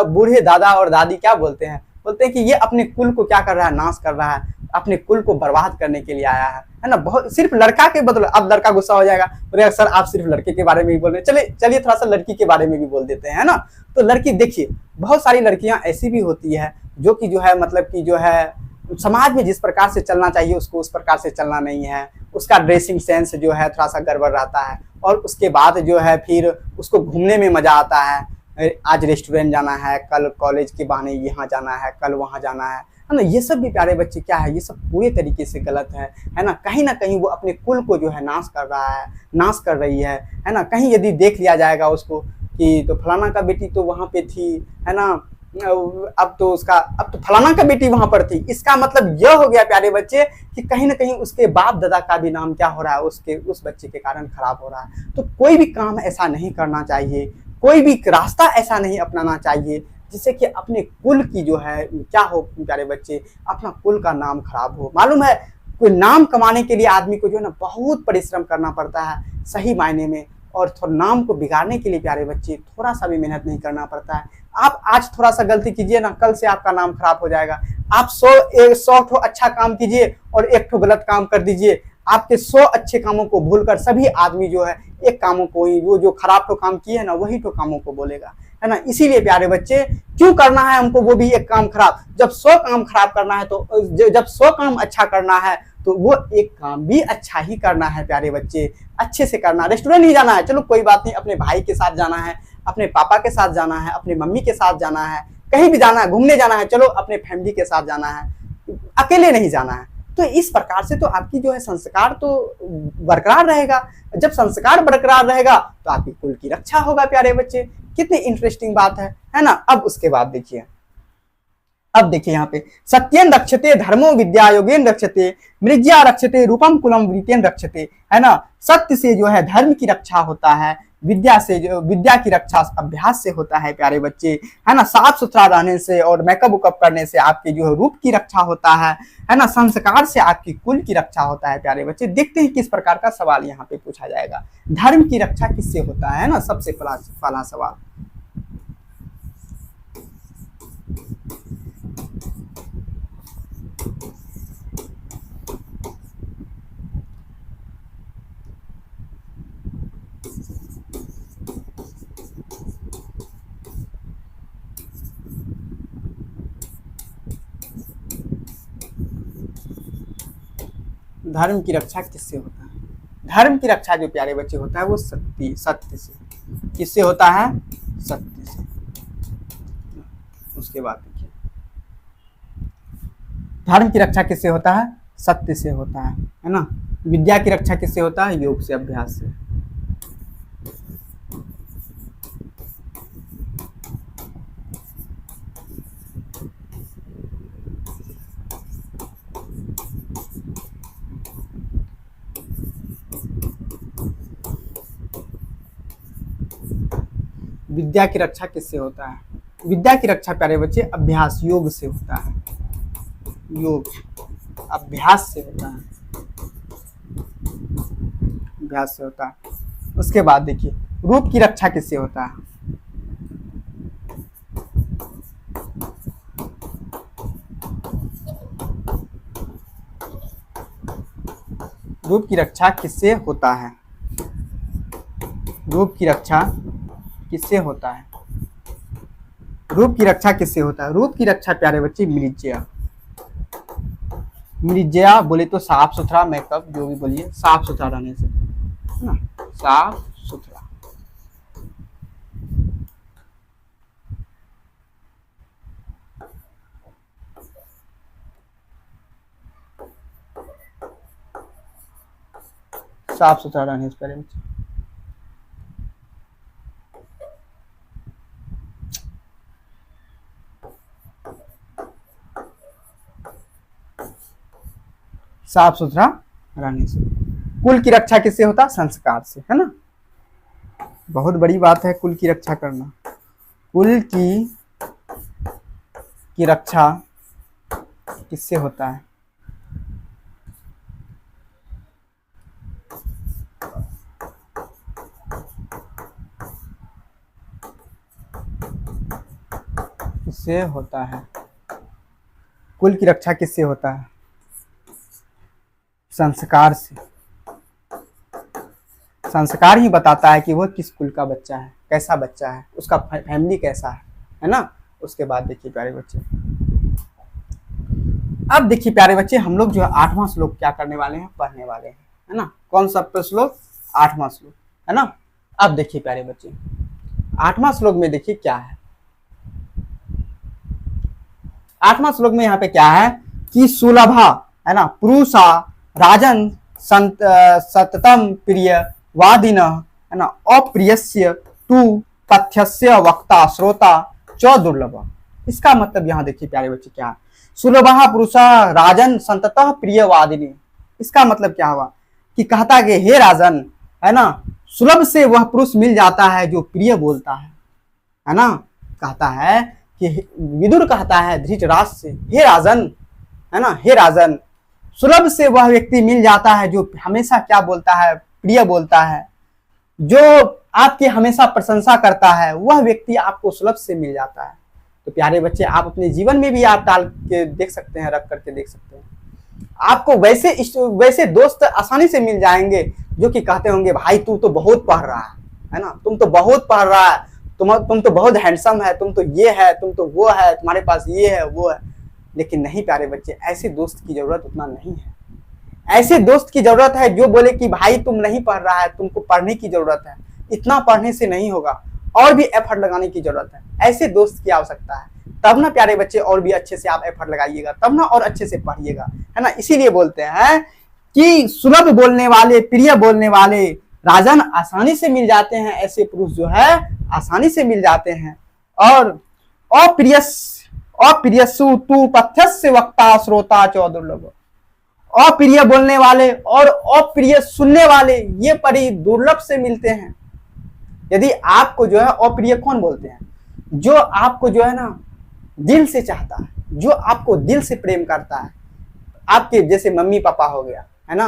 बूढ़े दादा और दादी क्या बोलते हैं कि ये अपने कुल को क्या कर रहा है, नाश कर रहा है, अपने कुल को बर्बाद करने के लिए आया है ना। बहुत सिर्फ लड़का के बदले, अब लड़का गुस्सा हो जाएगा, बोले सर आप सिर्फ लड़के के बारे में ही बोल रहे हैं, चलिए थोड़ा सा लड़की के बारे में भी बोल देते हैं, है ना। तो लड़की देखिए, बहुत सारी लड़कियां ऐसी भी होती है जो कि जो है मतलब कि जो है समाज में जिस प्रकार से चलना चाहिए उसको उस प्रकार से चलना नहीं है। उसका ड्रेसिंग सेंस जो है थोड़ा सा गड़बड़ रहता है, और उसके बाद जो है फिर उसको घूमने में मजा आता है। आज रेस्टोरेंट जाना है, कल कॉलेज के बहाने यहाँ जाना है, कल वहाँ जाना है ना। ये सब भी प्यारे बच्चे क्या है, ये सब पूरे तरीके से गलत है ना। कहीं ना कहीं वो अपने कुल को जो है नाश कर रहा है, नाश कर रही है ना। कहीं यदि देख लिया जाएगा उसको कि तो फलाना का बेटी तो वहाँ पे थी, है ना, अब तो फलाना का बेटी वहां पर थी। इसका मतलब यह हो गया प्यारे बच्चे कि कहीं ना कहीं उसके बाप दादा का भी नाम क्या हो रहा है, उस बच्चे के कारण खराब हो रहा है। तो कोई भी काम ऐसा नहीं करना चाहिए, कोई भी रास्ता ऐसा नहीं अपनाना चाहिए जिससे कि अपने कुल की जो है क्या हो प्यारे बच्चे, अपना कुल का नाम खराब हो। मालूम है, कोई नाम कमाने के लिए आदमी को जो है ना बहुत परिश्रम करना पड़ता है सही मायने में, और थोड़ा नाम को बिगाड़ने के लिए प्यारे बच्चे थोड़ा सा भी मेहनत नहीं करना पड़ता है। आप आज थोड़ा सा गलती कीजिए ना, कल से आपका नाम खराब हो जाएगा। आप 100 ठो अच्छा काम कीजिए और 1 ठो गलत काम कर दीजिए, आपके 100 अच्छे कामों को भूलकर सभी आदमी जो है एक कामों को ही, वो जो खराब ठो काम किए है ना वही ठो कामों को बोलेगा, है ना। इसीलिए प्यारे बच्चे क्यों करना है हमको वो भी एक काम खराब, जब 100 काम खराब करना है तो जब 100 काम अच्छा करना है तो वो एक काम भी अच्छा ही करना है प्यारे बच्चे, अच्छे से करना। रेस्टोरेंट नहीं जाना है, चलो कोई बात नहीं, अपने भाई के साथ जाना है, अपने पापा के साथ जाना है, अपने मम्मी के साथ जाना है, कहीं भी जाना है, घूमने जाना है, चलो अपने फैमिली के साथ जाना है, अकेले नहीं जाना है। तो इस प्रकार से तो आपकी जो है संस्कार तो बरकरार रहेगा। जब संस्कार बरकरार रहेगा तो आपकी कुल की रक्षा होगा प्यारे बच्चे। कितनी इंटरेस्टिंग बात है ना। अब उसके बाद देखिए, अब देखिए यहाँ पे सत्येन रक्षते धर्मो विद्या योगेन रक्षते मृज्या रक्षते रूपम कुलम वृतेन रक्षते, है ना। सत्य से जो है धर्म की रक्षा होता है, विद्या से, जो विद्या की रक्षा अभ्यास से होता है प्यारे बच्चे, है ना। साफ सुथरा रहने से और मेकअप वेकअप करने से आपके जो है रूप की रक्षा होता है ना। संस्कार से आपकी कुल की रक्षा होता है प्यारे बच्चे। देखते हैं किस प्रकार का सवाल यहाँ पे पूछा जाएगा। धर्म की रक्षा किससे होता है ना, सबसे पहला सवाल। धर्म की रक्षा किससे होता है? धर्म की रक्षा जो प्यारे बच्चे होता है वो सत्य से। किससे होता है? सत्य से। उसके बाद देखिए, धर्म की रक्षा किससे होता है? सत्य से होता है ना। विद्या की रक्षा किससे होता है? योग से, अभ्यास से। विद्या की रक्षा किससे होता है? विद्या की रक्षा प्यारे बच्चे अभ्यास, योग से होता है। योग अभ्यास से होता है, अभ्यास से होता है। उसके बाद देखिए, रूप की रक्षा किससे होता है? रूप की रक्षा किससे होता है? रूप की रक्षा किससे होता है? रूप की रक्षा किससे होता है? रूप की रक्षा प्यारे बच्चे मृज्या। मृज्या बोले तो साफ सुथरा मेकअप, जो भी बोलिए, साफ सुथरा रहने से, है ना, साफ सुथरा। साफ सुथरा रहने से प्यारे बच्चे। साफ सुथरा रहने से। कुल की रक्षा किससे होता है? संस्कार से, है ना। बहुत बड़ी बात है कुल की रक्षा करना। कुल की रक्षा किससे होता है? किससे होता है? कुल की रक्षा किससे होता है? संस्कार से। संस्कार ही बताता है कि वह किस कुल का बच्चा है, कैसा बच्चा है, उसका फैमिली कैसा है ना। उसके बाद देखिए प्यारे बच्चे, अब देखिए प्यारे बच्चे, हम लोग जो है 8वां श्लोक क्या करने वाले हैं? पढ़ने वाले हैं, है ना। कौन सा श्लोक? 8वां श्लोक, है ना। अब देखिए प्यारे बच्चे, 8वां श्लोक में देखिए क्या है। 8वां श्लोक में यहाँ पे क्या है कि सुलभा, है ना, पुरुषा राजन सततम प्रिय वादिन, है ना, अप्रियस्य तु तथ्यस्य वक्ता श्रोता च दुर्लभ। इसका मतलब यहाँ देखिए प्यारे बच्चे क्या है। सुलभा पुरुषा राजन संततः प्रिय वादिनी। इसका मतलब क्या हुआ कि कहता कि हे राजन, है ना, सुलभ से वह पुरुष मिल जाता है जो प्रिय बोलता है ना। कहता है कि विदुर कहता है धृतराष्ट्र से, हे राजन, है ना, हे राजन, सुलभ से वह व्यक्ति मिल जाता है जो हमेशा क्या बोलता है? प्रिय बोलता है। जो आपकी हमेशा प्रशंसा करता है वह व्यक्ति आपको सुलभ से मिल जाता है। तो प्यारे बच्चे, आप अपने जीवन में भी आप डाल के देख सकते हैं, रख करके देख सकते हैं। आपको वैसे दोस्त आसानी से मिल जाएंगे जो कि कहते होंगे भाई तू तो बहुत पढ़ रहा है ना, तुम तो बहुत पढ़ रहा है, तुम तो बहुत हैंडसम है, तुम तो ये है, तुम तो वो है, तुम्हारे पास ये है वो है। लेकिन नहीं प्यारे बच्चे, ऐसे दोस्त की जरूरत उतना नहीं है। ऐसे दोस्त की जरूरत है जो बोले कि भाई तुम नहीं पढ़ रहा है, तुमको पढ़ने की जरूरत है, इतना पढ़ने से नहीं होगा, और भी एफर्ट लगाने की जरूरत है। ऐसे दोस्त की आवश्यकता है, तब ना प्यारे बच्चे और भी अच्छे से आप एफर्ट लगाइएगा, तब ना और अच्छे से पढ़िएगा, है ना। इसीलिए बोलते हैं कि सुलभ बोलने वाले, प्रिय बोलने वाले राजन आसानी से मिल जाते हैं। ऐसे पुरुष जो है आसानी से मिल जाते हैं। और अप्रियसु तु पथ्यस्य वक्ता श्रोता च दुर्लभ। अप्रिय बोलने वाले और अप्रिय सुनने वाले ये बड़ी दुर्लभ से मिलते हैं। यदि आपको जो है अप्रिय कौन बोलते हैं? जो आपको जो है ना दिल से चाहता है, जो आपको दिल से प्रेम करता है, आपके जैसे मम्मी पापा हो गया है ना,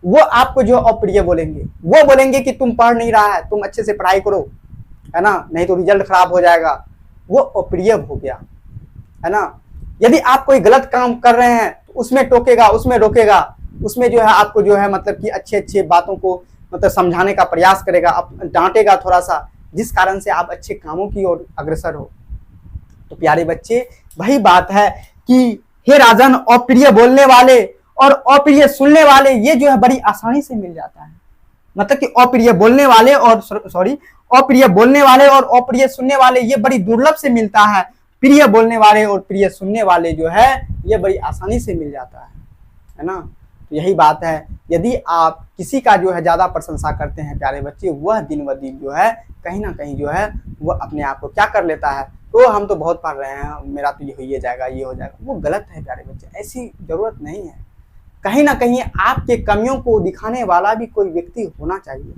वो आपको जो अप्रिय बोलेंगे, वो बोलेंगे कि तुम पढ़ नहीं रहा है, तुम अच्छे से पढ़ाई करो, है ना, नहीं तो रिजल्ट खराब हो जाएगा। वो अप्रिय हो गया, है ना। यदि आप कोई गलत काम कर रहे हैं तो उसमें टोकेगा, उसमें रोकेगा, उसमें जो है आपको जो है मतलब कि अच्छे अच्छे बातों को मतलब समझाने का प्रयास करेगा, आप डांटेगा थोड़ा सा, जिस कारण से आप अच्छे कामों की ओर अग्रसर हो। तो प्यारे बच्चे, वही बात है कि हे राजन, अप्रिय बोलने वाले और अप्रिय सुनने वाले ये जो है बड़ी आसानी से मिल जाता है। मतलब कि अप्रिय बोलने वाले और अप्रिय बोलने वाले और अप्रिय सुनने वाले ये बड़ी दुर्लभ से मिलता है। प्रिय बोलने वाले और प्रिय सुनने वाले जो है ये बड़ी आसानी से मिल जाता है ना। तो यही बात है, यदि आप किसी का जो है ज्यादा प्रशंसा करते हैं प्यारे बच्चे, वह दिन ब दिन जो है कहीं ना कहीं जो है वो अपने आप को क्या कर लेता है, तो हम तो बहुत पढ़ रहे हैं, मेरा तो ये हो जाएगा, ये हो जाएगा। वो गलत है प्यारे बच्चे, ऐसी जरूरत नहीं है। कहीं ना कहीं आपके कमियों को दिखाने वाला भी कोई व्यक्ति होना चाहिए।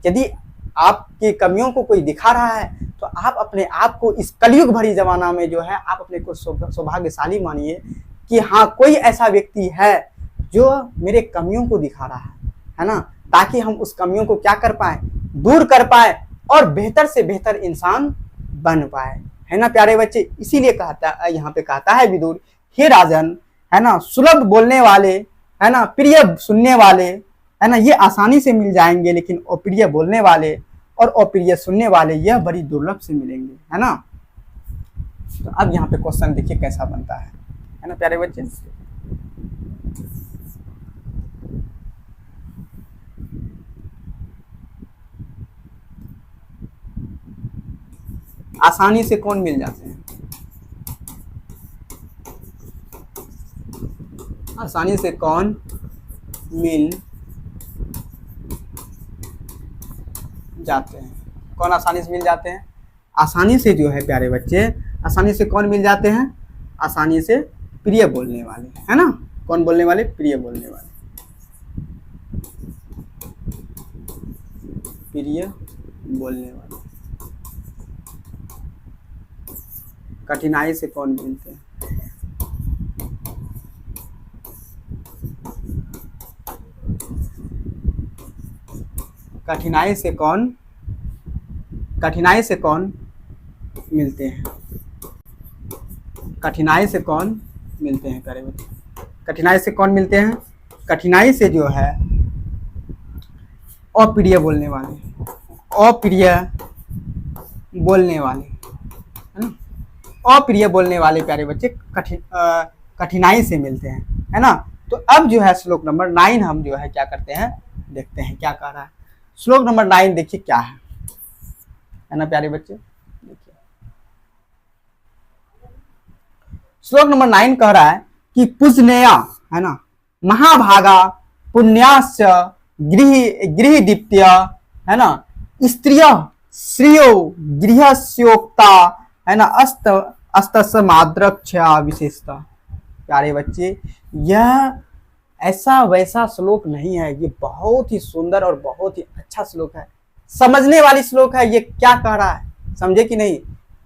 यदि आपकी कमियों को कोई दिखा रहा है तो आप अपने आप को इस कलयुग भरी जमाना में जो है आप अपने को सौभाग्यशाली मानिए कि हाँ, कोई ऐसा व्यक्ति है जो मेरे कमियों को दिखा रहा है ना, ताकि हम उस कमियों को क्या कर पाए, दूर कर पाए और बेहतर से बेहतर इंसान बन पाए, है ना प्यारे बच्चे। इसीलिए कहता यहाँ पे कहता है विदुर, हे राजन, है ना, सुलभ बोलने वाले, है ना, प्रिय सुनने वाले, है ना, ये आसानी से मिल जाएंगे, लेकिन अप्रिय बोलने वाले और अप्रिय सुनने वाले यह बड़ी दुर्लभ से मिलेंगे, है ना। तो अब यहाँ पे क्वेश्चन देखिए कैसा बनता है ना प्यारे बच्चे। आसानी से कौन मिल जाते हैं? आसानी से कौन मिल जाते हैं? कौन आसानी से मिल जाते हैं? आसानी से जो है प्यारे बच्चे, आसानी से कौन मिल जाते हैं? आसानी से प्रिय बोलने वाले, है ना। कौन बोलने वाले? प्रिय बोलने वाले, प्रिय बोलने वाले। कठिनाई से कौन मिलते हैं? कठिनाई से कौन मिलते हैं? कठिनाई से कौन मिलते हैं प्यारे बच्चे? कठिनाई से कौन मिलते हैं? कठिनाई से जो है अप्रिय बोलने वाले, अप्रिय बोलने वाले, है ना। अप्रिय बोलने वाले प्यारे बच्चे कठिनाई से मिलते हैं, है ना। तो अब जो है श्लोक नंबर 9 हम जो है क्या करते हैं, देखते हैं क्या कह रहा है। श्लोक नंबर 9 देखिए क्या है ना प्यारे बच्चे। देखिए श्लोक नंबर 9 कह रहा है कि पूजनेया, है ना, महाभागा पुण्यास्य गृह दीप्त्य, है ना, स्त्रिय श्रियो गृहस्योक्ता, है ना, अस्तमाद्रक्षा विशेषता। प्यारे बच्चे, यह ऐसा वैसा श्लोक नहीं है, ये बहुत ही सुंदर और बहुत ही अच्छा श्लोक है, समझने वाली श्लोक है। ये क्या कह रहा है, समझे कि नहीं,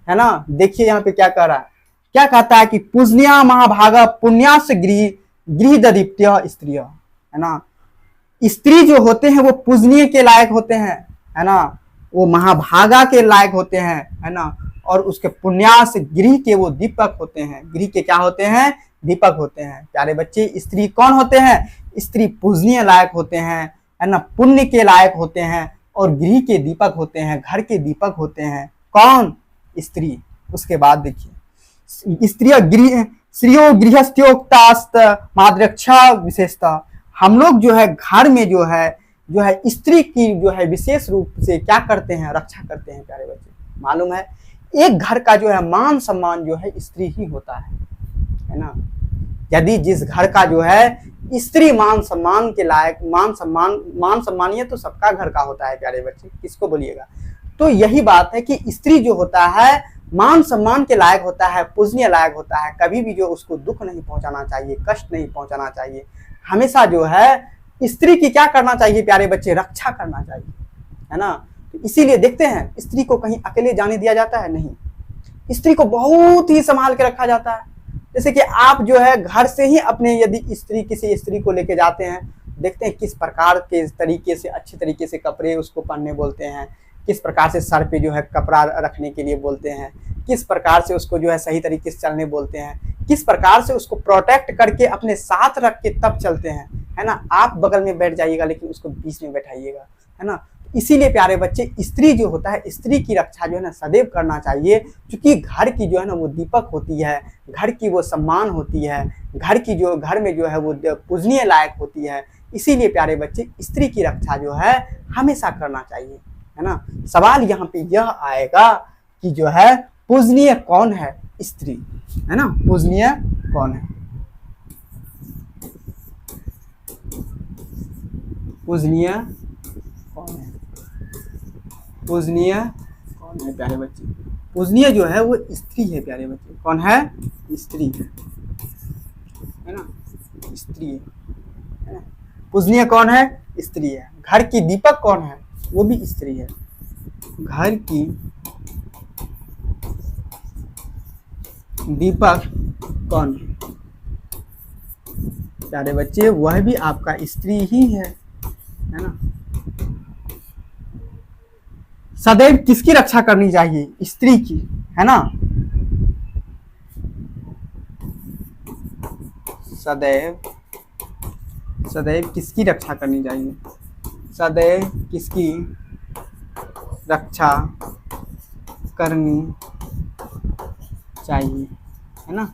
है ना। देखिए यहाँ पे क्या कह रहा है, क्या कहता है कि पूजनिया महाभागा पुण्यास गृह ददीप्त्य स्त्रिय, है ना। स्त्री जो होते हैं वो पूजनीय के लायक होते हैं, है ना, वो महाभागा के लायक होते हैं, है ना, और उसके पुण्यास गृह के वो दीपक होते हैं। गृह के क्या होते हैं? दीपक होते हैं। प्यारे बच्चे, स्त्री कौन होते हैं? स्त्री पूजनीय लायक होते हैं, है ना, पुण्य के लायक होते हैं और गृह के दीपक होते हैं, घर के दीपक होते हैं। कौन? स्त्री। उसके बाद देखिए, स्त्रियो गृहस्थ्योक्तास्त माद्रक्षा विशेषता। हम लोग जो है घर में जो है स्त्री की जो है विशेष रूप से क्या करते हैं? रक्षा करते हैं प्यारे बच्चे। मालूम है, एक घर का जो है मान सम्मान जो है स्त्री ही होता है ना। यदि जिस घर का जो है स्त्री मान सम्मान के लायक, मान सम्मानीय तो सबका घर का होता है प्यारे बच्चे, किसको बोलिएगा। तो यही बात है कि स्त्री जो होता है मान सम्मान के लायक होता है, पूजनीय लायक होता है। कभी भी जो उसको दुख नहीं पहुंचाना चाहिए, कष्ट नहीं पहुंचाना चाहिए। हमेशा जो है स्त्री की क्या करना चाहिए प्यारे बच्चे? रक्षा करना चाहिए, है ना। तो इसीलिए देखते हैं स्त्री को कहीं अकेले जाने दिया जाता है? नहीं, स्त्री को बहुत ही संभाल के रखा जाता है। जैसे कि आप जो है घर से ही अपने यदि किसी स्त्री को लेके जाते हैं, देखते हैं किस प्रकार के तरीके से अच्छे तरीके से कपड़े उसको पहनने बोलते हैं, किस प्रकार से सर पे जो है कपड़ा रखने के लिए बोलते हैं, किस प्रकार से उसको जो है सही तरीके से चलने बोलते हैं, किस प्रकार से उसको प्रोटेक्ट करके अपने साथ रख के तब चलते हैं, है ना। आप बगल में बैठ जाइएगा लेकिन उसको बीच में बैठाइएगा, है ना। इसीलिए प्यारे बच्चे स्त्री जो होता है, स्त्री की रक्षा जो है ना सदैव करना चाहिए, क्योंकि घर की जो है ना वो दीपक होती है, घर की वो सम्मान होती है, घर में जो है वो पूजनीय लायक होती है। इसीलिए प्यारे बच्चे स्त्री की रक्षा जो है हमेशा करना चाहिए, है ना। सवाल यहाँ पे यह आएगा कि जो है पूजनीय कौन है? स्त्री, है ना। पूजनीय कौन है? पूजनीय कौन है? पूजनीय कौन है प्यारे बच्चे? पूजनीय जो है वो स्त्री है प्यारे बच्चे। कौन है? स्त्री है ना, स्त्री है ना। पूजनीय कौन है? स्त्री है। घर की दीपक कौन है? वो भी स्त्री है। घर की दीपक कौन है प्यारे बच्चे? वह भी आपका स्त्री ही है ना। सदैव किसकी रक्षा करनी चाहिए? स्त्री की, है ना। सदैव किसकी रक्षा करनी चाहिए? सदैव किसकी रक्षा करनी चाहिए, है ना।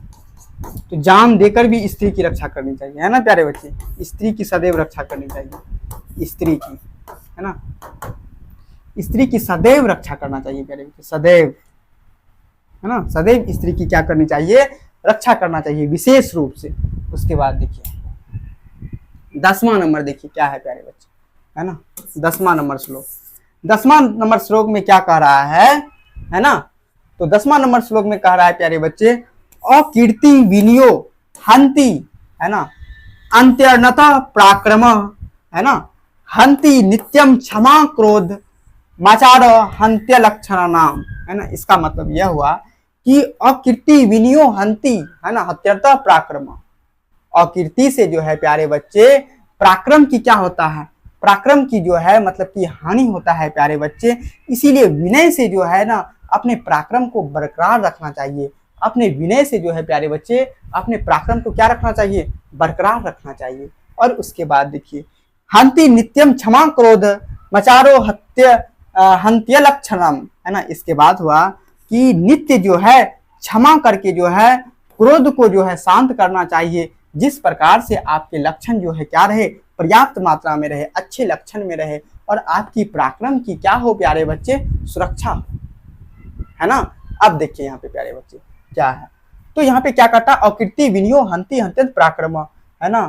तो जान देकर भी स्त्री की रक्षा करनी चाहिए, है ना प्यारे बच्चे। स्त्री की सदैव रक्षा करनी चाहिए, स्त्री की, है ना। स्त्री की सदैव रक्षा करना चाहिए प्यारे बच्चे, सदैव, है ना। सदैव स्त्री की क्या करनी चाहिए? रक्षा करना चाहिए विशेष रूप से। उसके बाद देखिए 10वां नंबर, देखिए क्या है प्यारे बच्चे, है ना। 10वां नंबर श्लोक, 10वां नंबर श्लोक में क्या कह रहा है ना। तो 10वां नंबर श्लोक में कह रहा है प्यारे बच्चे, अकीर्ति विनियो हंति, है ना, अंत्यर्नतः पराक्रम, है ना, हंति नित्यम क्षमा क्रोध माचार हंत्य लक्षण नाम, है ना। इसका मतलब यह हुआ कि अकीर्ति विनियो हंति, है ना, हत्यर्थ पराक्रम। अकीर्ति से जो है प्यारे बच्चे पराक्रम की क्या होता है? पराक्रम की जो है मतलब कि हानि होता है प्यारे बच्चे। इसीलिए विनय से जो है ना अपने पराक्रम को बरकरार रखना चाहिए। अपने विनय से जो है प्यारे बच्चे अपने पराक्रम को क्या रखना चाहिए? बरकरार रखना चाहिए। और उसके बाद देखिए, हंति नित्यम क्षमा क्रोध मचारो हंत्य लक्षणम, है ना। इसके बाद हुआ कि नित्य जो है क्षमा करके जो है क्रोध को जो है शांत करना चाहिए, जिस प्रकार से आपके लक्षण जो है क्या रहे? पर्याप्त मात्रा में रहे, अच्छे लक्षण में रहे, और आपकी पराक्रम की क्या हो प्यारे बच्चे? सुरक्षा, है ना। अब देखिए यहाँ पे प्यारे बच्चे क्या है, तो यहाँ पे क्या कहता है? अकीर्ति विनियो हंति हंत्यंत पराक्रम, है ना।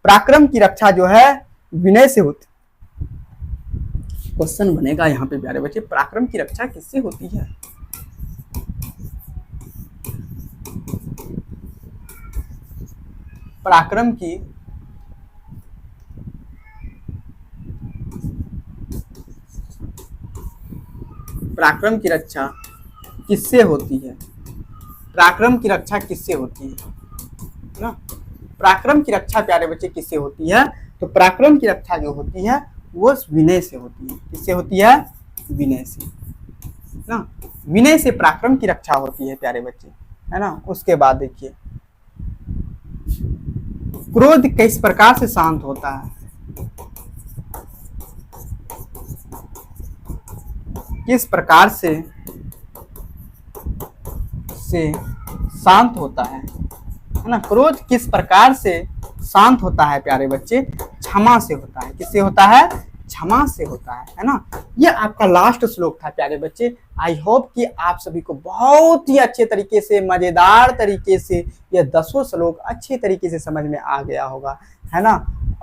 पराक्रम की रक्षा जो है विनय से होती। क्वेश्चन बनेगा यहाँ पे प्यारे बच्चे, पराक्रम की रक्षा किससे होती है? पराक्रम की रक्षा किससे होती है? पराक्रम की रक्षा किससे होती है ना। पराक्रम की रक्षा प्यारे बच्चे किससे होती है? तो पराक्रम की रक्षा जो होती है वो विनय से होती है। किससे होती है? विनय से, ना। विनय से पराक्रम की रक्षा होती है प्यारे बच्चे, है ना। उसके बाद देखिए, क्रोध किस प्रकार से शांत होता है? किस प्रकार से शांत होता है ना। क्रोध किस प्रकार से शांत होता है प्यारे बच्चे? क्षमा से होता है। किससे होता है? क्षमा से होता है ना। ये आपका लास्ट श्लोक था प्यारे बच्चे। आई होप कि आप सभी को बहुत ही अच्छे तरीके से, मजेदार तरीके से ये 10 श्लोक अच्छे तरीके से समझ में आ गया होगा, है ना।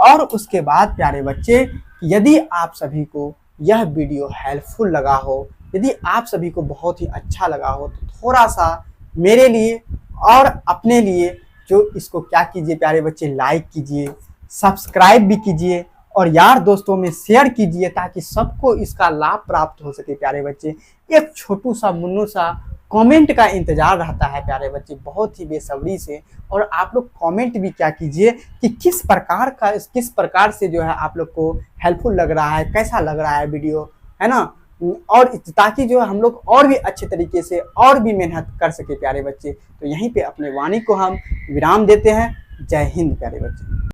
और उसके बाद प्यारे बच्चे, यदि आप सभी को यह वीडियो हेल्पफुल लगा हो, यदि आप सभी को बहुत ही अच्छा लगा हो, तो थोड़ा सा मेरे लिए और अपने लिए जो इसको क्या कीजिए प्यारे बच्चे, लाइक कीजिए, सब्सक्राइब भी कीजिए और यार दोस्तों में शेयर कीजिए ताकि सबको इसका लाभ प्राप्त हो सके प्यारे बच्चे। एक छोटू सा मुन्नू सा कमेंट का इंतजार रहता है प्यारे बच्चे, बहुत ही बेसब्री से। और आप लोग कमेंट भी क्या कीजिए कि किस प्रकार से जो है आप लोग को हेल्पफुल लग रहा है, कैसा लग रहा है वीडियो, है ना। और ताकि जो है हम लोग और भी अच्छे तरीके से और भी मेहनत कर सके प्यारे बच्चे। तो यहीं पे अपने वाणी को हम विराम देते हैं। जय हिंद प्यारे बच्चे।